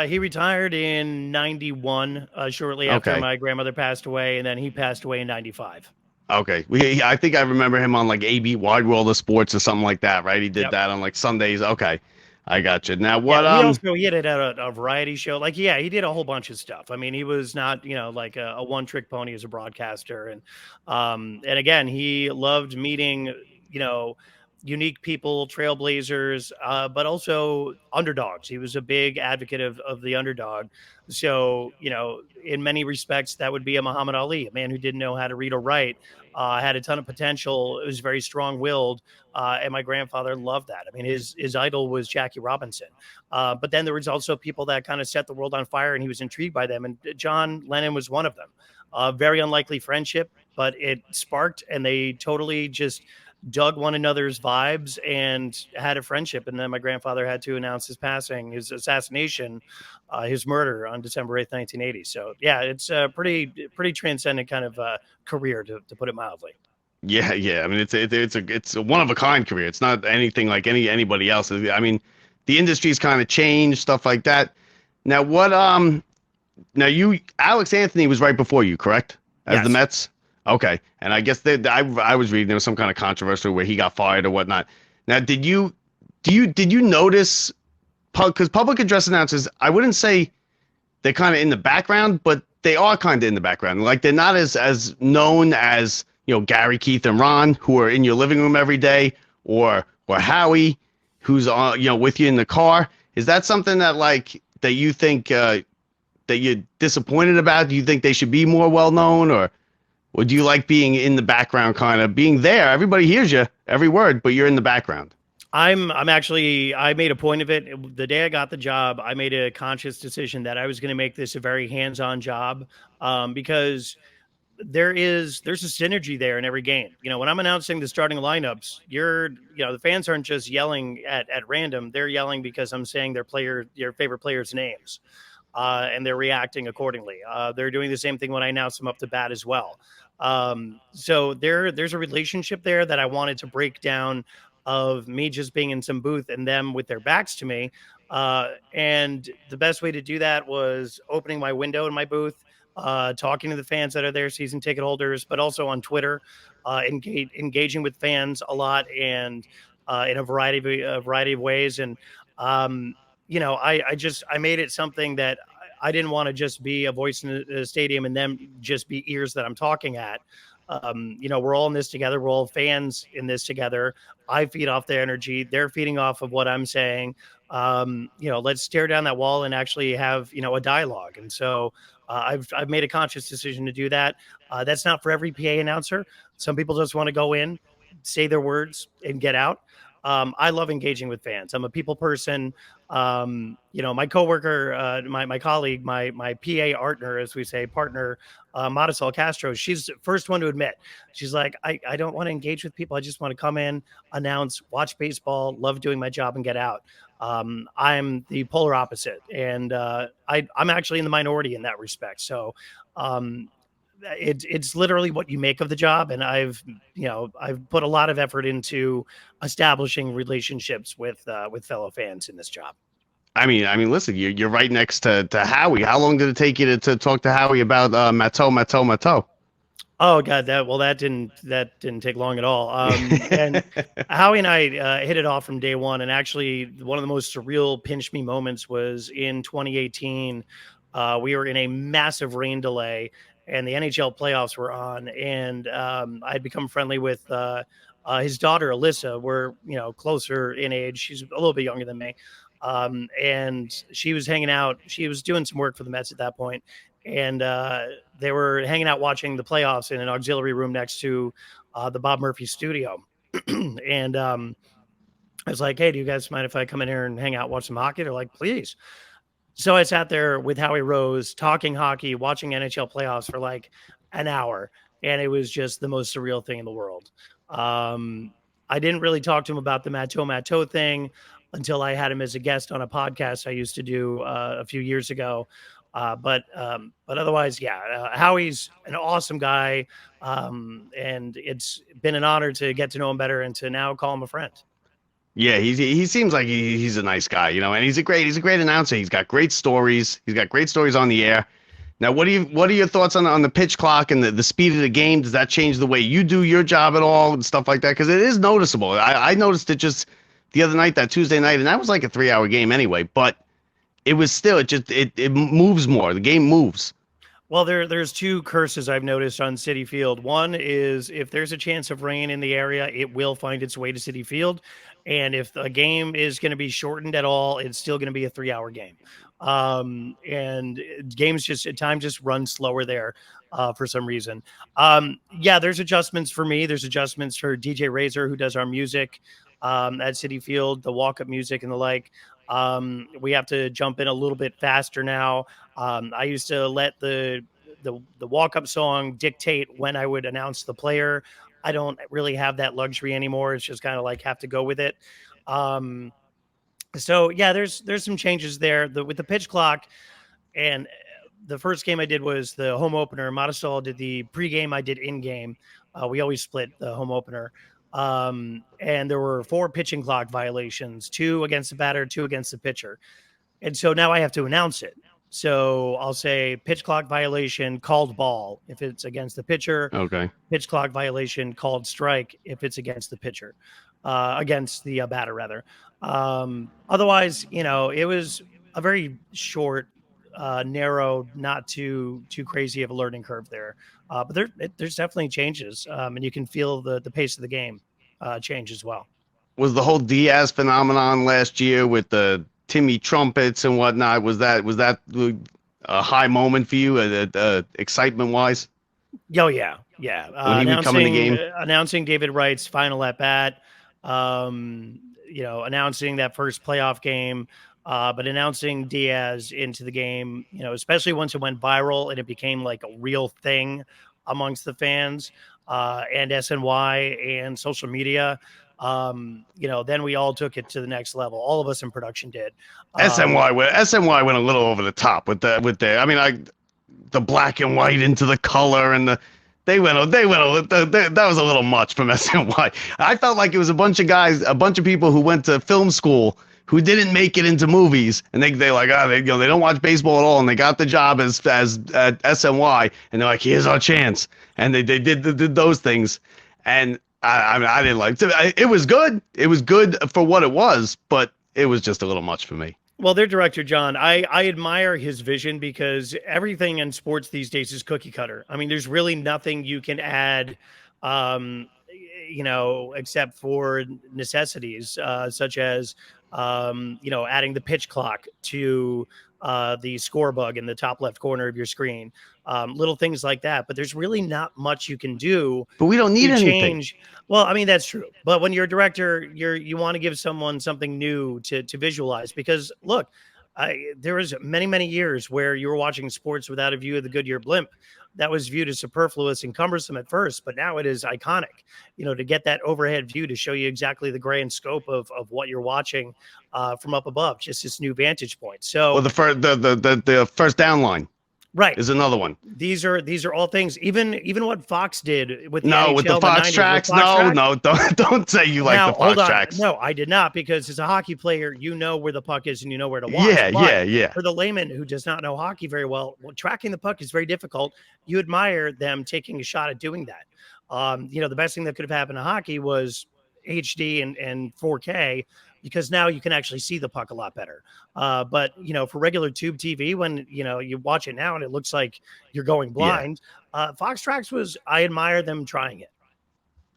He retired in 91, shortly after my grandmother passed away, and then he passed away in 95. Okay. I think I remember him on like AB Wide World of Sports or something like that, right? He did that on like Sundays. Okay. I got you. Now what? He had a variety show. Like, he did a whole bunch of stuff. I mean, he was not, like a one-trick pony as a broadcaster. And again, he loved meeting, unique people, trailblazers, but also underdogs. He was a big advocate of the underdog. So, in many respects, that would be a Muhammad Ali, a man who didn't know how to read or write, had a ton of potential. It was very strong-willed, and my grandfather loved that. I mean, his idol was Jackie Robinson. But then there was also people that kind of set the world on fire, and he was intrigued by them. And John Lennon was one of them. Very unlikely friendship, but it sparked, and they totally just dug one another's vibes and had a friendship. And then my grandfather had to announce his assassination, his murder on December 8th, 1980. So yeah, it's a pretty transcendent kind of career to put it mildly. Yeah. I mean, it's a one of a kind career. It's not anything like anybody else's. I mean, the industry's kind of changed, stuff like that. Now Alex Anthony was right before you, correct? As the Mets? Okay. And I guess I was reading there was some kind of controversy where he got fired or whatnot. Now, did you notice, because public address announcers, I wouldn't say they're kind of in the background, but they are kind of in the background. Like, they're not as known as, Gary, Keith, and Ron, who are in your living room every day, or Howie, who's with you in the car. Is that something that you think that you're disappointed about? Do you think they should be more well known, or would you like being in the background, kind of being there? Everybody hears you, every word, but you're in the background. I made a point of it. The day I got the job, I made a conscious decision that I was going to make this a very hands-on job, because there's a synergy there in every game. When I'm announcing the starting lineups, the fans aren't just yelling at random. They're yelling because I'm saying their favorite players' names. And they're reacting accordingly. They're doing the same thing when I announce them up to bat as well. So there's a relationship there that I wanted to break down, of me just being in some booth and them with their backs to me. And the best way to do that was opening my window in my booth, talking to the fans that are there, season ticket holders, but also on Twitter, engaging with fans a lot, and in a variety of ways. And I made it something that I didn't want to just be a voice in the stadium and them just be ears that I'm talking at. We're all in this together. We're all fans in this together. I feed off their energy. They're feeding off of what I'm saying. Let's tear down that wall and actually have, a dialogue. And so I've made a conscious decision to do that. That's not for every PA announcer. Some people just want to go in, say their words, and get out. I love engaging with fans. I'm a people person. My coworker, my colleague, my PA partner, Marisol Castro, she's the first one to admit, she's like, I don't want to engage with people. I just want to come in, announce, watch baseball, love doing my job, and get out. I'm the polar opposite. And I'm actually in the minority in that respect. So it's literally what you make of the job. And I've put a lot of effort into establishing relationships with fellow fans in this job. I mean, listen, you're right next to Howie. How long did it take you to talk to Howie about Matteau? Oh God, that didn't take long at all. And Howie and I hit it off from day one. And actually, one of the most surreal pinch me moments was in 2018. We were in a massive rain delay, and the NHL playoffs were on. And I'd become friendly with his daughter Alyssa. We're closer in age. She's a little bit younger than me. And she was hanging out. She was doing some work for the Mets at that point, and they were hanging out watching the playoffs in an auxiliary room next to the Bob Murphy studio. And I was like, "Hey, do you guys mind if I come in here and hang out, watch some hockey?" They're like, "Please." So I sat there with Howie Rose talking hockey, watching NHL playoffs for like an hour, and it was just the most surreal thing in the world. Um, I didn't really talk to him about the Matteau thing until I had him as a guest on a podcast I used to do a few years ago. But otherwise, yeah, Howie's an awesome guy, and it's been an honor to get to know him better and to now call him a friend. Yeah, he seems like he's a nice guy, and he's a great announcer. He's got great stories. He's got great stories on the air. Now, what are your thoughts on the pitch clock and the speed of the game? Does that change the way you do your job at all and stuff like that? Because it is noticeable. I noticed it just the other night, that Tuesday night, and that was like a 3-hour game anyway. But it was still it moves more. The game moves. Well, there's two curses I've noticed on Citi Field. One is if there's a chance of rain in the area, it will find its way to Citi Field. And if the game is going to be shortened at all, it's still going to be a 3-hour game. And games time just runs slower there for some reason. Yeah, there's adjustments for me. There's adjustments for DJ Razor, who does our music at Citi Field, the walk-up music and the like. We have to jump in a little bit faster now. I used to let the walk-up song dictate when I would announce the player. I don't really have that luxury anymore. It's just kind of like have to go with it. So yeah, there's some changes there. With the pitch clock, and the first game I did was the home opener. Marisol did the pregame. I did in-game. We always split the home opener. And there were 4 pitching clock violations, 2 against the batter, 2 against the pitcher. And so now I have to announce it. So I'll say pitch clock violation, called ball if it's against the pitcher. Okay. Pitch clock violation, called strike if it's against the pitcher, against the batter rather. Otherwise, it was a very short, narrow, not too crazy of a learning curve there. But there's definitely changes, and you can feel the pace of the game change as well. Was the whole Diaz phenomenon last year with the Timmy Trumpets and whatnot, was that a high moment for you, excitement wise? Oh yeah. When he would come in the game, announcing David Wright's final at bat, announcing that first playoff game, but announcing Diaz into the game, especially once it went viral and it became like a real thing amongst the fans and SNY and social media. Then we all took it to the next level. All of us in production did. SNY went a little over the top with the black and white into the color and that was a little much from SNY. I felt like it was a bunch of people who went to film school who didn't make it into movies, and they don't watch baseball at all, and they got the job as at SNY, and they're like, here's our chance, and they did those things, and I didn't like it. It was good. It was good for what it was, but it was just a little much for me. Well, their director, John, I admire his vision because everything in sports these days is cookie cutter. I mean, there's really nothing you can add, except for necessities, such as, adding the pitch clock to the score bug in the top left corner of your screen, little things like that. But there's really not much you can do. But we don't need anything. Change. Well, I mean, that's true. But when you're a director, you want to give someone something new to visualize. Because look, there was many, many years where you were watching sports without a view of the Goodyear blimp. That was viewed as superfluous and cumbersome at first, but now it is iconic, to get that overhead view to show you exactly the grand scope of what you're watching from up above, just this new vantage point. So the first down line. Right. is another one. These are all things. Even what Fox did with the No, NHL, with the Fox 90s, tracks. with Fox No, tracks. don't say you like the Hold Fox on. tracks. No, I did not, because as a hockey player, you know where the puck is and you know where to watch. Yeah. For the layman who does not know hockey very well, tracking the puck is very difficult. You admire them taking a shot at doing that. The best thing that could have happened to hockey was HD and 4K, because now you can actually see the puck a lot better. But for regular tube TV, when you watch it now and it looks like you're going blind, Fox Tracks I admire them trying it.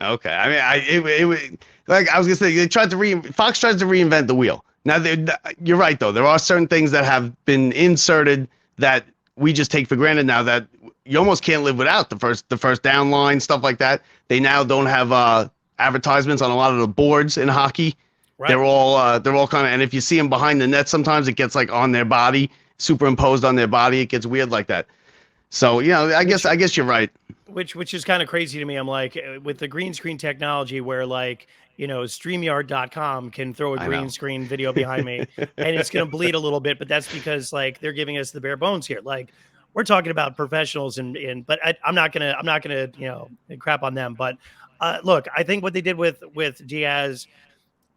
Okay, I mean, it was like I was gonna say, Fox tries to reinvent the wheel. Now, you're right though. There are certain things that have been inserted that we just take for granted now, that you almost can't live without. The first down line, stuff like that. They now don't have advertisements on a lot of the boards in hockey. Right. They're all kind of, and if you see them behind the net, sometimes it gets like on their body, superimposed on their body. It gets weird like that. So I guess you're right. Which is kind of crazy to me. I'm like, with the green screen technology, where like StreamYard.com can throw a green screen video behind me, and it's gonna bleed a little bit, but that's because like they're giving us the bare bones here. Like, we're talking about professionals, but I'm not gonna crap on them. But look, I think what they did with Diaz,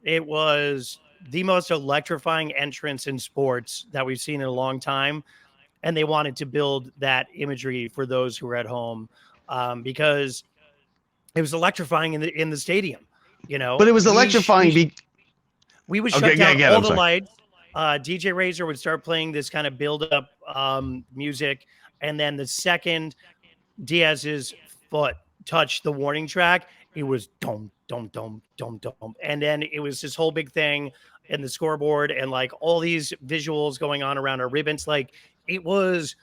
it was the most electrifying entrance in sports that we've seen in a long time. And they wanted to build that imagery for those who were at home, because it was electrifying in the stadium, But it was electrifying. We would shut down all the lights. DJ Razor would start playing this kind of build-up music, and then the second Diaz's foot touched the warning track, it was dum dum dum dum dum, and then it was this whole big thing in the scoreboard, and like all these visuals going on around our ribbons, like. It was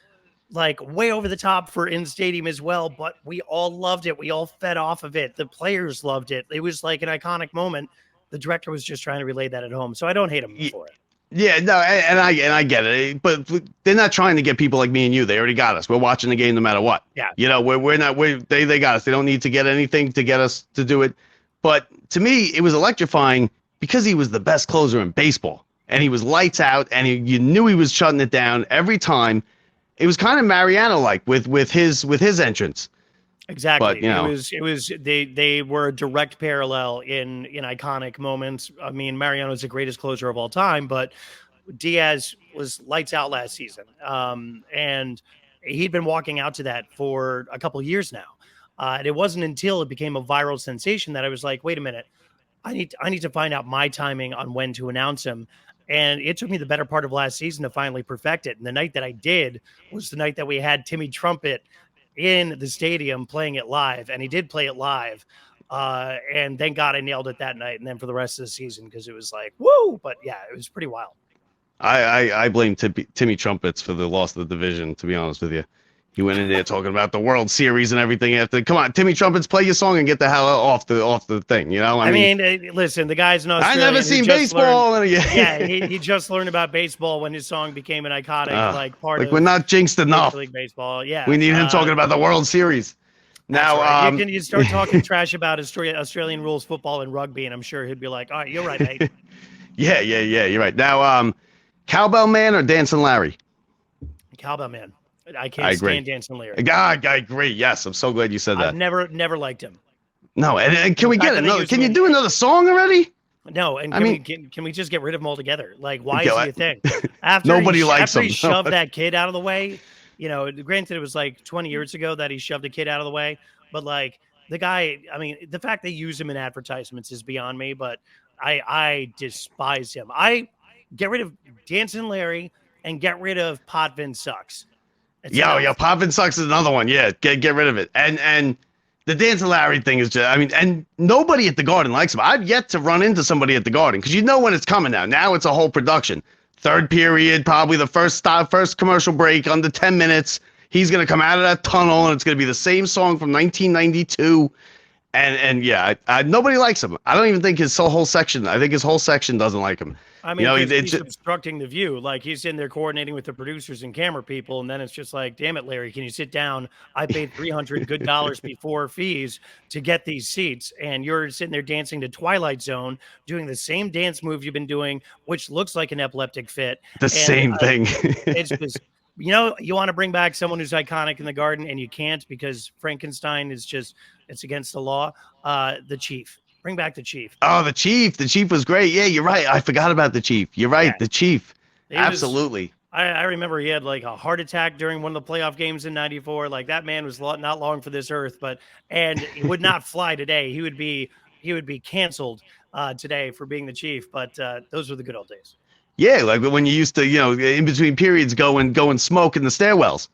like way over the top for in stadium as well, but we all loved it. We all fed off of it. The players loved it. It was like an iconic moment. The director was just trying to relay that at home, so I don't hate him for it. Yeah, no, and I get it, but they're not trying to get people like me and you. They already got us. We're watching the game no matter what. Yeah, they got us. They don't need to get anything to get us to do it. But to me, it was electrifying because he was the best closer in baseball. And he was lights out, and you knew he was shutting it down every time. It was kind of Mariano-like with his entrance. Exactly. But, it was they were a direct parallel in iconic moments. I mean, Mariano is the greatest closer of all time, but Diaz was lights out last season, and he'd been walking out to that for a couple of years now. And it wasn't until it became a viral sensation that I was like, wait a minute, I need to find out my timing on when to announce him. And it took me the better part of last season to finally perfect it. And the night that I did was the night that we had Timmy Trumpet in the stadium playing it live. And he did play it live. And thank God I nailed it that night. And then for the rest of the season, because it was like, woo. But yeah, it was pretty wild. I blame Timmy Trumpets for the loss of the division, to be honest with you. He went in there talking about the World Series and everything. Come on, Timmy Trumpets, play your song and get the hell off the thing. I mean, listen, the guy's in Australia. I never seen baseball. He just learned about baseball when his song became an iconic part of. We're not jinxed enough. League baseball. Yeah, we need him talking about the World Series. Now, right. You start talking trash about Australian rules football and rugby, and I'm sure he'd be like, "All right, you're right, mate." Yeah, you're right. Now, Cowbell Man or Dancing Larry? Cowbell Man. I can't stand Dancing Larry. God, I agree. Yes, I'm so glad you said that. I've never liked him. No, and can we get another? Can you do another song already? No, and can we just get rid of him altogether? Like, why is he a thing? Nobody likes him. After he shoved that kid out of the way, granted it was like 20 years ago that he shoved a kid out of the way, but like the guy, I mean, the fact they use him in advertisements is beyond me. But I despise him. I get rid of Dancing Larry and get rid of Potvin Sucks. Potvin Sucks is another one. Yeah, get rid of it. And the Dancing Larry thing is just, and nobody at the Garden likes him. I've yet to run into somebody at the Garden because when it's coming now. Now it's a whole production. Third period, probably the first commercial break, under 10 minutes. He's going to come out of that tunnel, and it's going to be the same song from 1992. And nobody likes him. I don't even think his whole section doesn't like him. I mean, he's obstructing the view. Like, he's in there coordinating with the producers and camera people, and then it's just like, damn it, Larry, can you sit down? I paid $300 good before fees to get these seats, and you're sitting there dancing to Twilight Zone, doing the same dance move you've been doing, which looks like an epileptic fit. Same thing. It's just You know, you want to bring back someone who's iconic in the Garden, and you can't because Frankenstein is just, it's against the law. The Chief. Bring back the Chief. Oh, the Chief. The Chief was great. Yeah, you're right. I forgot about the Chief. You're right. Yeah. The Chief. He was- Absolutely. I remember he had like a heart attack during one of the playoff games in '94. Like that man was not long for this earth, and he would not fly today. He would be canceled today for being the Chief. But those were the good old days. Yeah, like when you used to, in between periods, go and smoke in the stairwells.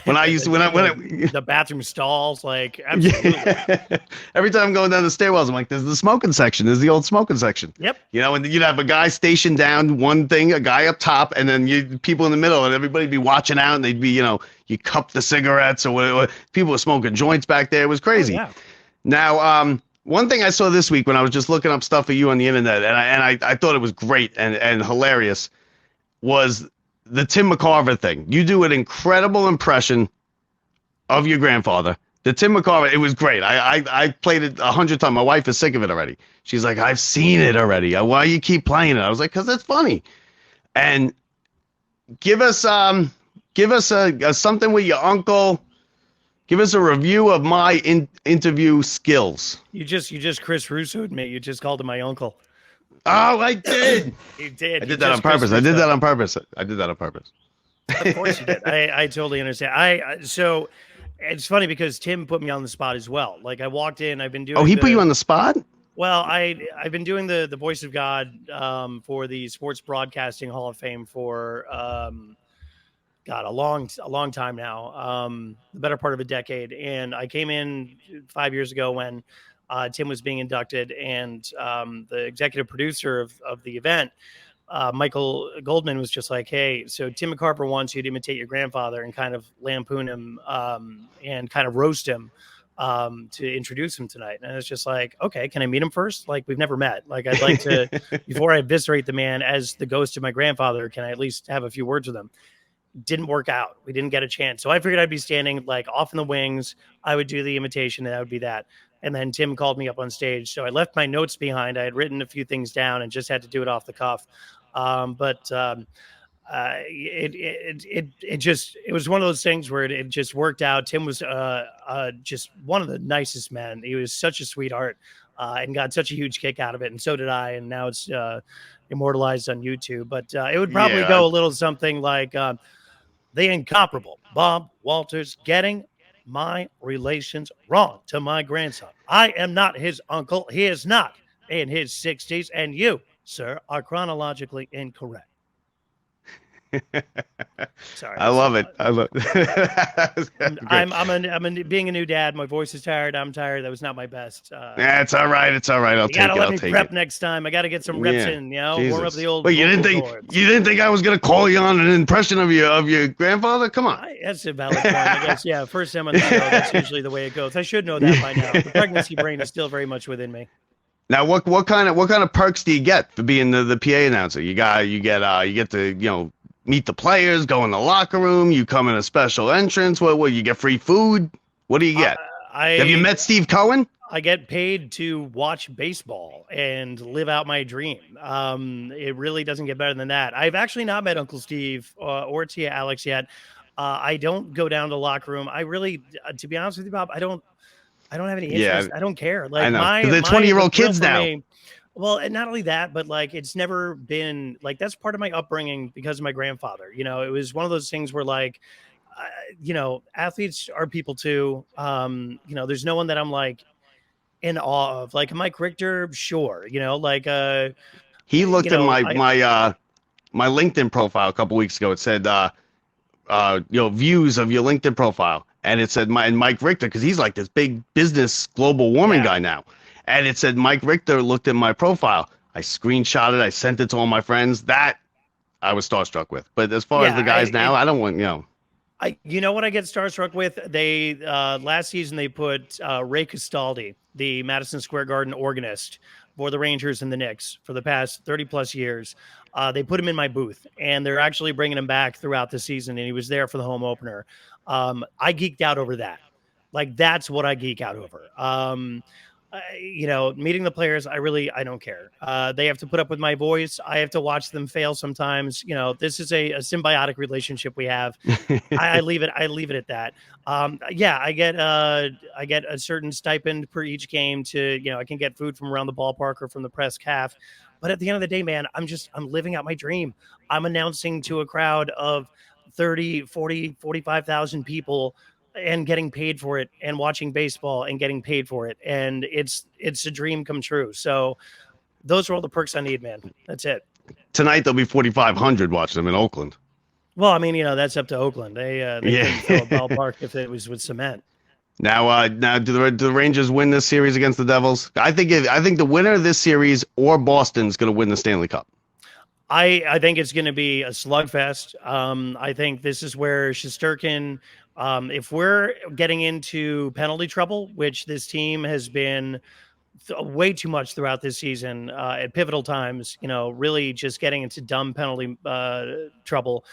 When I used to, the bathroom stalls, like absolutely. Yeah. Every time I'm going down the stairwells, I'm like, there's the smoking section. There's the old smoking section. Yep. And you'd have a guy stationed down one thing, a guy up top, and then people in the middle, and everybody'd be watching out, and they'd be, you cup the cigarettes or whatever. People were smoking joints back there. It was crazy. Oh, yeah. Now, one thing I saw this week when I was just looking up stuff for you on the internet, and I thought it was great and hilarious, was the Tim McCarver thing. You do an incredible impression of your grandfather. The Tim McCarver, it was great. I played it 100 times. My wife is sick of it already. She's like, I've seen it already. Why you keep playing it? I was like, because it's funny. And give us a something with your uncle. Give us a review of my interview skills. You just Chris Russo'd me. You just called him my uncle. Oh, I did. You did. I did that on purpose. I did that on purpose. Of course you did. I totally understand. So it's funny because Tim put me on the spot as well. Like I walked in, I've been doing. Oh, he put you on the spot? Well, I've been doing the Voice of God for the Sports Broadcasting Hall of Fame for God, a long time now, the better part of a decade. And I came in 5 years ago when Tim was being inducted, and the executive producer of the event, Michael Goldman, was just like, hey, so Tim McCarver wants you to imitate your grandfather and kind of lampoon him and kind of roast him to introduce him tonight. And it's just like, okay, can I meet him first? Like, we've never met. Like, I'd like to, before I eviscerate the man as the ghost of my grandfather, can I at least have a few words with him? Didn't work out. We didn't get a chance. So I figured I'd be standing like off in the wings. I would do the imitation, and that would be that. And then Tim called me up on stage. So I left my notes behind. I had written a few things down and just had to do it off the cuff. It was one of those things where it just worked out. Tim was just one of the nicest men. He was such a sweetheart and got such a huge kick out of it. And so did I. And now it's immortalized on YouTube. But it would probably go a little something like the incomparable Bob Walters getting my relations wrong to my grandson. I am not his uncle. He is not in his 60s. And you, sir, are chronologically incorrect. Sorry. I love it. I love it. I'm being a new dad. My voice is tired. I'm tired. That was not my best. Yeah, it's all right. It's all right. I'll take it. You gotta let me prep next time. I gotta get some reps in. Warm up the old. But you didn't think I was gonna call you on an impression of your grandfather? Come on. That's a valid point, I guess. Yeah, first time on the show. That's usually the way it goes. I should know that by now. The pregnancy brain is still very much within me. Now, what kind of perks do you get for being the PA announcer? You get to meet the players, go in the locker room. You come in a special entrance. What you get free food? What do you get? Have you met Steve Cohen? I get paid to watch baseball and live out my dream. It really doesn't get better than that. I've actually not met Uncle Steve or Tia Alex yet. I don't go down to the locker room. I really, to be honest with you, Bob, I don't have any interest. I don't care. Like, I know. They're 20-year-old kids now. Well, and not only that, but like, it's never been like, that's part of my upbringing because of my grandfather. It was one of those things where like, athletes are people too. There's no one that I'm like in awe of. Like Mike Richter, sure. He looked at my LinkedIn profile a couple weeks ago. It said, views of your LinkedIn profile. And it said Mike Richter, because he's like this big business global warming guy now. And it said Mike Richter looked at my profile. I screenshot it. I sent it to all my friends. That I was starstruck with. But as far as the guys now, I don't want, You know what I get starstruck with? They last season they put Ray Castaldi, the Madison Square Garden organist for the Rangers and the Knicks for the past 30 plus years. They put him in my booth, and they're actually bringing him back throughout the season. And he was there for the home opener. I geeked out over that. Like, that's what I geek out over. Meeting the players, I don't care. They have to put up with my voice. I have to watch them fail sometimes. This is a symbiotic relationship we have. I leave it at that. Yeah, I get a certain stipend per each game to, I can get food from around the ballpark or from the press calf. But at the end of the day, man, I'm living out my dream. I'm announcing to a crowd of 30, 40, 45,000 people and getting paid for it, and watching baseball and getting paid for it. And it's a dream come true. So those are all the perks I need, man. That's it. Tonight, there'll be 4,500 watching them in Oakland. Well, I mean, that's up to Oakland. They couldn't fill a ballpark if it was with cement. Now, do the Rangers win this series against the Devils? I think the winner of this series or Boston's going to win the Stanley Cup. I think it's going to be a slugfest. I think this is where Shesterkin, if we're getting into penalty trouble, which this team has been way too much throughout this season at pivotal times, really just getting into dumb penalty trouble.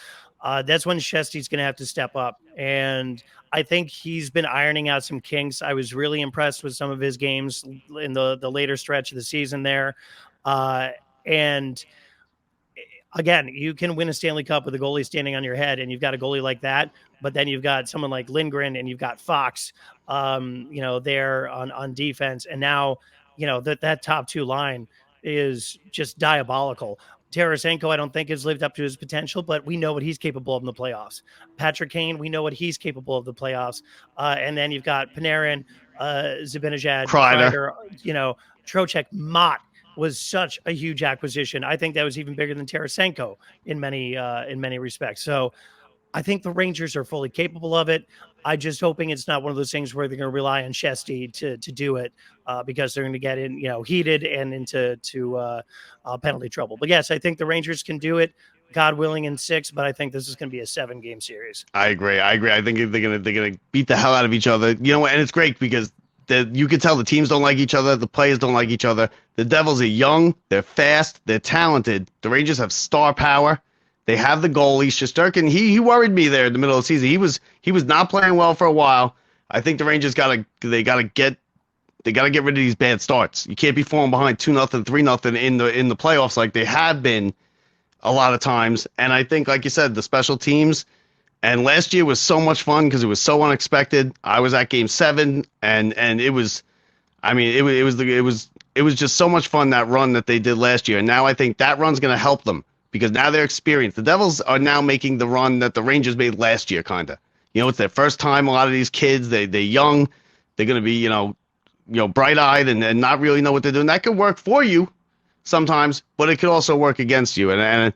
That's when Shesty's going to have to step up. And I think he's been ironing out some kinks. I was really impressed with some of his games in the later stretch of the season there. And again, you can win a Stanley Cup with a goalie standing on your head, and you've got a goalie like that, but then you've got someone like Lindgren and you've got Fox, there on defense. And now, that top two line is just diabolical. Tarasenko, I don't think has lived up to his potential, but we know what he's capable of in the playoffs. Patrick Kane, we know what he's capable of the playoffs. And then you've got Panarin, Zibanejad, Kreider, Trocheck, Mott was such a huge acquisition. I think that was even bigger than Tarasenko in many respects. So I think the Rangers are fully capable of it. I just hoping it's not one of those things where they're going to rely on Shesty to do it because they're going to get in, heated and into penalty trouble. But yes, I think the Rangers can do it, God willing, in 6. But I think this is going to be a 7-game series. I agree. I think they're gonna beat the hell out of each other. And it's great because you can tell the teams don't like each other. The players don't like each other. The Devils are young. They're fast. They're talented. The Rangers have star power. They have the goalie. Shesterkin, he worried me there in the middle of the season. He was not playing well for a while. I think the Rangers gotta get rid of these bad starts. You can't be falling behind 2-0, 3-0 in the playoffs like they have been a lot of times. And I think, like you said, the special teams. And last year was so much fun because it was so unexpected. I was at Game 7, and it was, it was just so much fun, that run that they did last year. And now I think that run's going to help them because now they're experienced. The Devils are now making the run that the Rangers made last year, kind of. It's their first time. A lot of these kids, they're young. They're going to be, bright-eyed and not really know what they're doing. That could work for you sometimes, but it could also work against you. And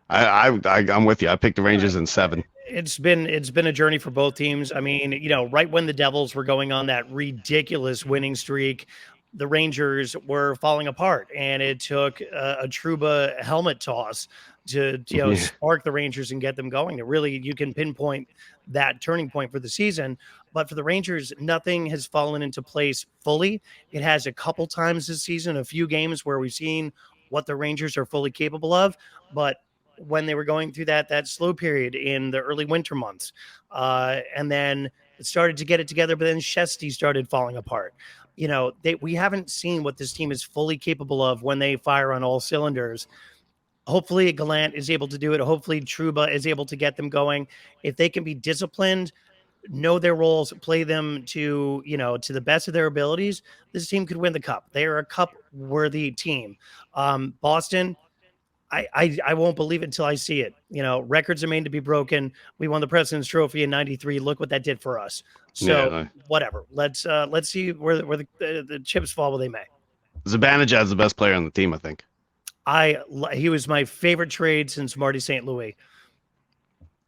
I'm with you. I picked the Rangers in 7. It's been a journey for both teams. I mean, right when the Devils were going on that ridiculous winning streak, the Rangers were falling apart, and it took a Trouba helmet toss to spark the Rangers and get them going. You can pinpoint that turning point for the season. But for the Rangers, nothing has fallen into place fully. It has a couple times this season, a few games where we've seen what the Rangers are fully capable of, but when they were going through that slow period in the early winter months. And then it started to get it together, but then Shesty started falling apart. We haven't seen what this team is fully capable of when they fire on all cylinders. Hopefully Gallant is able to do it. Hopefully Trouba is able to get them going. If they can be disciplined, know their roles, play them to the best of their abilities, this team could win the cup. They are a cup-worthy team. Boston, I won't believe it until I see it. Records are made to be broken. We won the President's Trophy in '93. Look what that did for us. So whatever. Let's see where the chips fall where they may. Zibanejad is the best player on the team, I think. He was my favorite trade since Marty St. Louis.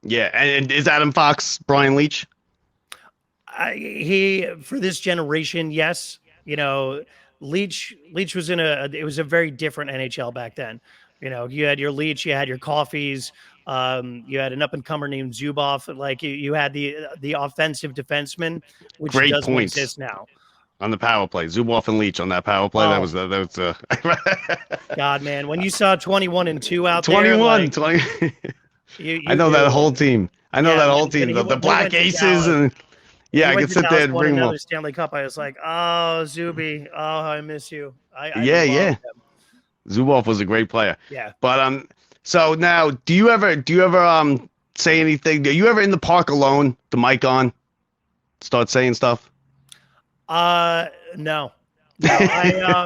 Yeah, and is Adam Fox Brian Leach? He for this generation, yes. Leach was it was a very different NHL back then. You had your Leach, you had your Coffees, you had an up-and-comer named Zubov. Like you had the offensive defenseman, which great doesn't points exist now. On the power play, Zubov and Leach on that power play. That was God, man. When you saw 21-2 out 21, there, 20. I know that whole team. The Black Aces and Yeah, He I went could to sit there Dallas, and won bring them another up. Stanley Cup. I was like, oh, Zuby, oh, I miss you. I Yeah, love yeah. him. Zubov was a great player. Yeah. But so now do you ever say anything? Are you ever in the park alone, the mic on, start saying stuff? No. No,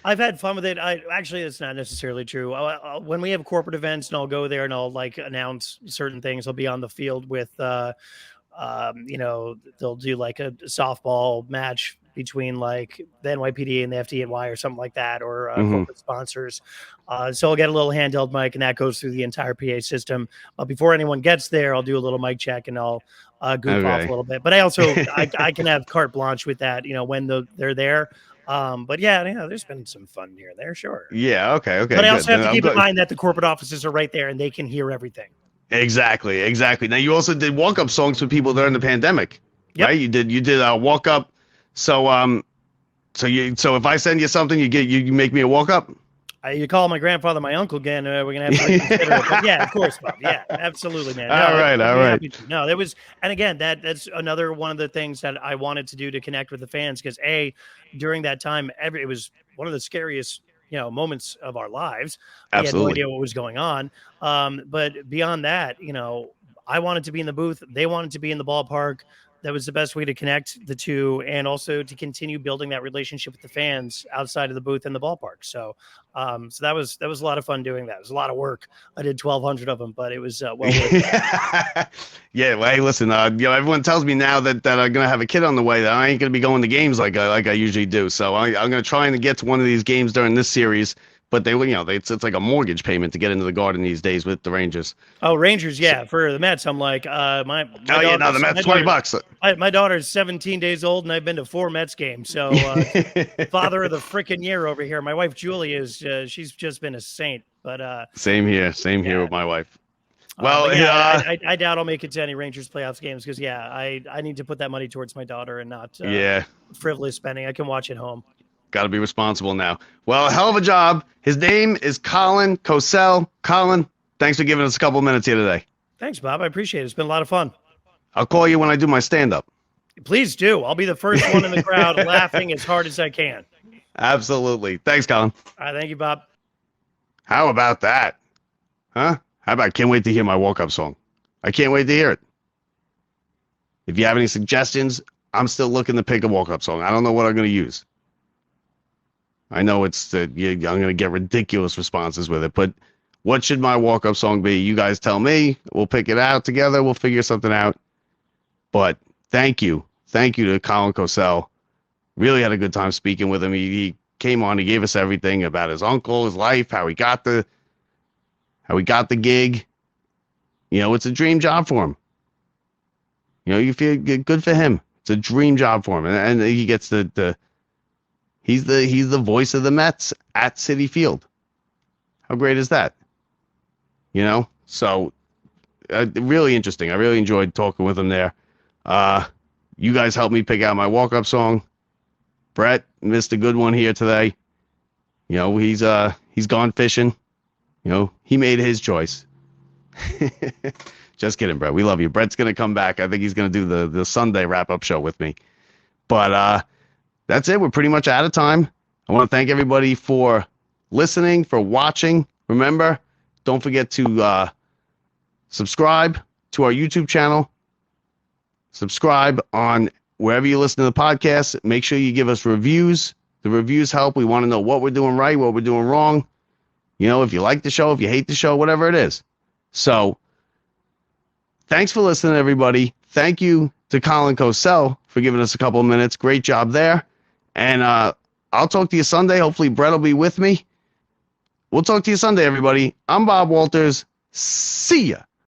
I've had fun with it. Actually, it's not necessarily true. When we have corporate events, and I'll go there and I'll like announce certain things. I'll be on the field with, they'll do like a softball match between like the NYPD and the FDNY or something like that, or corporate sponsors. So I'll get a little handheld mic, and that goes through the entire PA system. Before anyone gets there, I'll do a little mic check, and I'll goof off a little bit. But I also I can have carte blanche with that, when they're there. But yeah, there's been some fun here and there, sure. Yeah, okay. But I also good. have to keep in mind that the corporate offices are right there and they can hear everything. Exactly. Now you also did walk-up songs for people during the pandemic, right? You did a walk-up. So so if I send you something, you make me a walk-up. You call my grandfather my uncle again. We're gonna have to reconsider it. But yeah, of course, Bob. Yeah, absolutely, man. No, all right. No, there was, and again, that's another one of the things that I wanted to do to connect with the fans, because during that time, it was one of the scariest moments of our lives. We had no idea what was going on. But beyond that, I wanted to be in the booth. They wanted to be in the ballpark. That was the best way to connect the two, and also to continue building that relationship with the fans outside of the booth and the ballpark. So, so that was a lot of fun doing that. It was a lot of work. I did 1,200 of them, but it was well worth it. Yeah. Well, hey, listen. Everyone tells me now that I'm gonna have a kid on the way, that I ain't gonna be going to games like I usually do. So I'm gonna try and get to one of these games during this series. But it's like a mortgage payment to get into the Garden these days with the Rangers. Oh, Rangers, yeah. For the Mets, I'm like, the Mets, $20. My daughter's 17 days old, and I've been to 4 Mets games. So, father of the freaking year over here. My wife Julie she's just been a saint. But same here with my wife. Well, I doubt I'll make it to any Rangers playoffs games, because I need to put that money towards my daughter and not frivolous spending. I can watch at home. Got to be responsible now. Well, a hell of a job. His name is Colin Cosell. Colin, thanks for giving us a couple of minutes here today. Thanks, Bob. I appreciate it. It's been a lot of fun. I'll call you when I do my stand-up. Please do. I'll be the first one in the crowd laughing as hard as I can. Absolutely. Thanks, Colin. All right, thank you, Bob. How about that? Huh? How about, can't wait to hear my walk-up song. I can't wait to hear it. If you have any suggestions, I'm still looking to pick a walk-up song. I don't know what I'm going to use. I know I'm going to get ridiculous responses with it, but what should my walk-up song be? You guys tell me. We'll pick it out together. We'll figure something out. But thank you. Thank you to Colin Cosell. Really had a good time speaking with him. He came on. He gave us everything about his uncle, his life, how he got the gig. It's a dream job for him. You feel good for him. It's a dream job for him. And he gets he's the voice of the Mets at Citi Field. How great is that? So really interesting. I really enjoyed talking with him there. You guys helped me pick out my walk-up song. Brett missed a good one here today. He's gone fishing. He made his choice. Just kidding, Brett. We love you. Brett's going to come back. I think he's going to do the Sunday wrap-up show with me. But that's it. We're pretty much out of time. I want to thank everybody for listening, for watching. Remember, don't forget to subscribe to our YouTube channel. Subscribe on wherever you listen to the podcast. Make sure you give us reviews. The reviews help. We want to know what we're doing right, what we're doing wrong. If you like the show, if you hate the show, whatever it is. So, thanks for listening, everybody. Thank you to Colin Cosell for giving us a couple of minutes. Great job there. And I'll talk to you Sunday. Hopefully, Brett will be with me. We'll talk to you Sunday, everybody. I'm Bob Walters. See ya.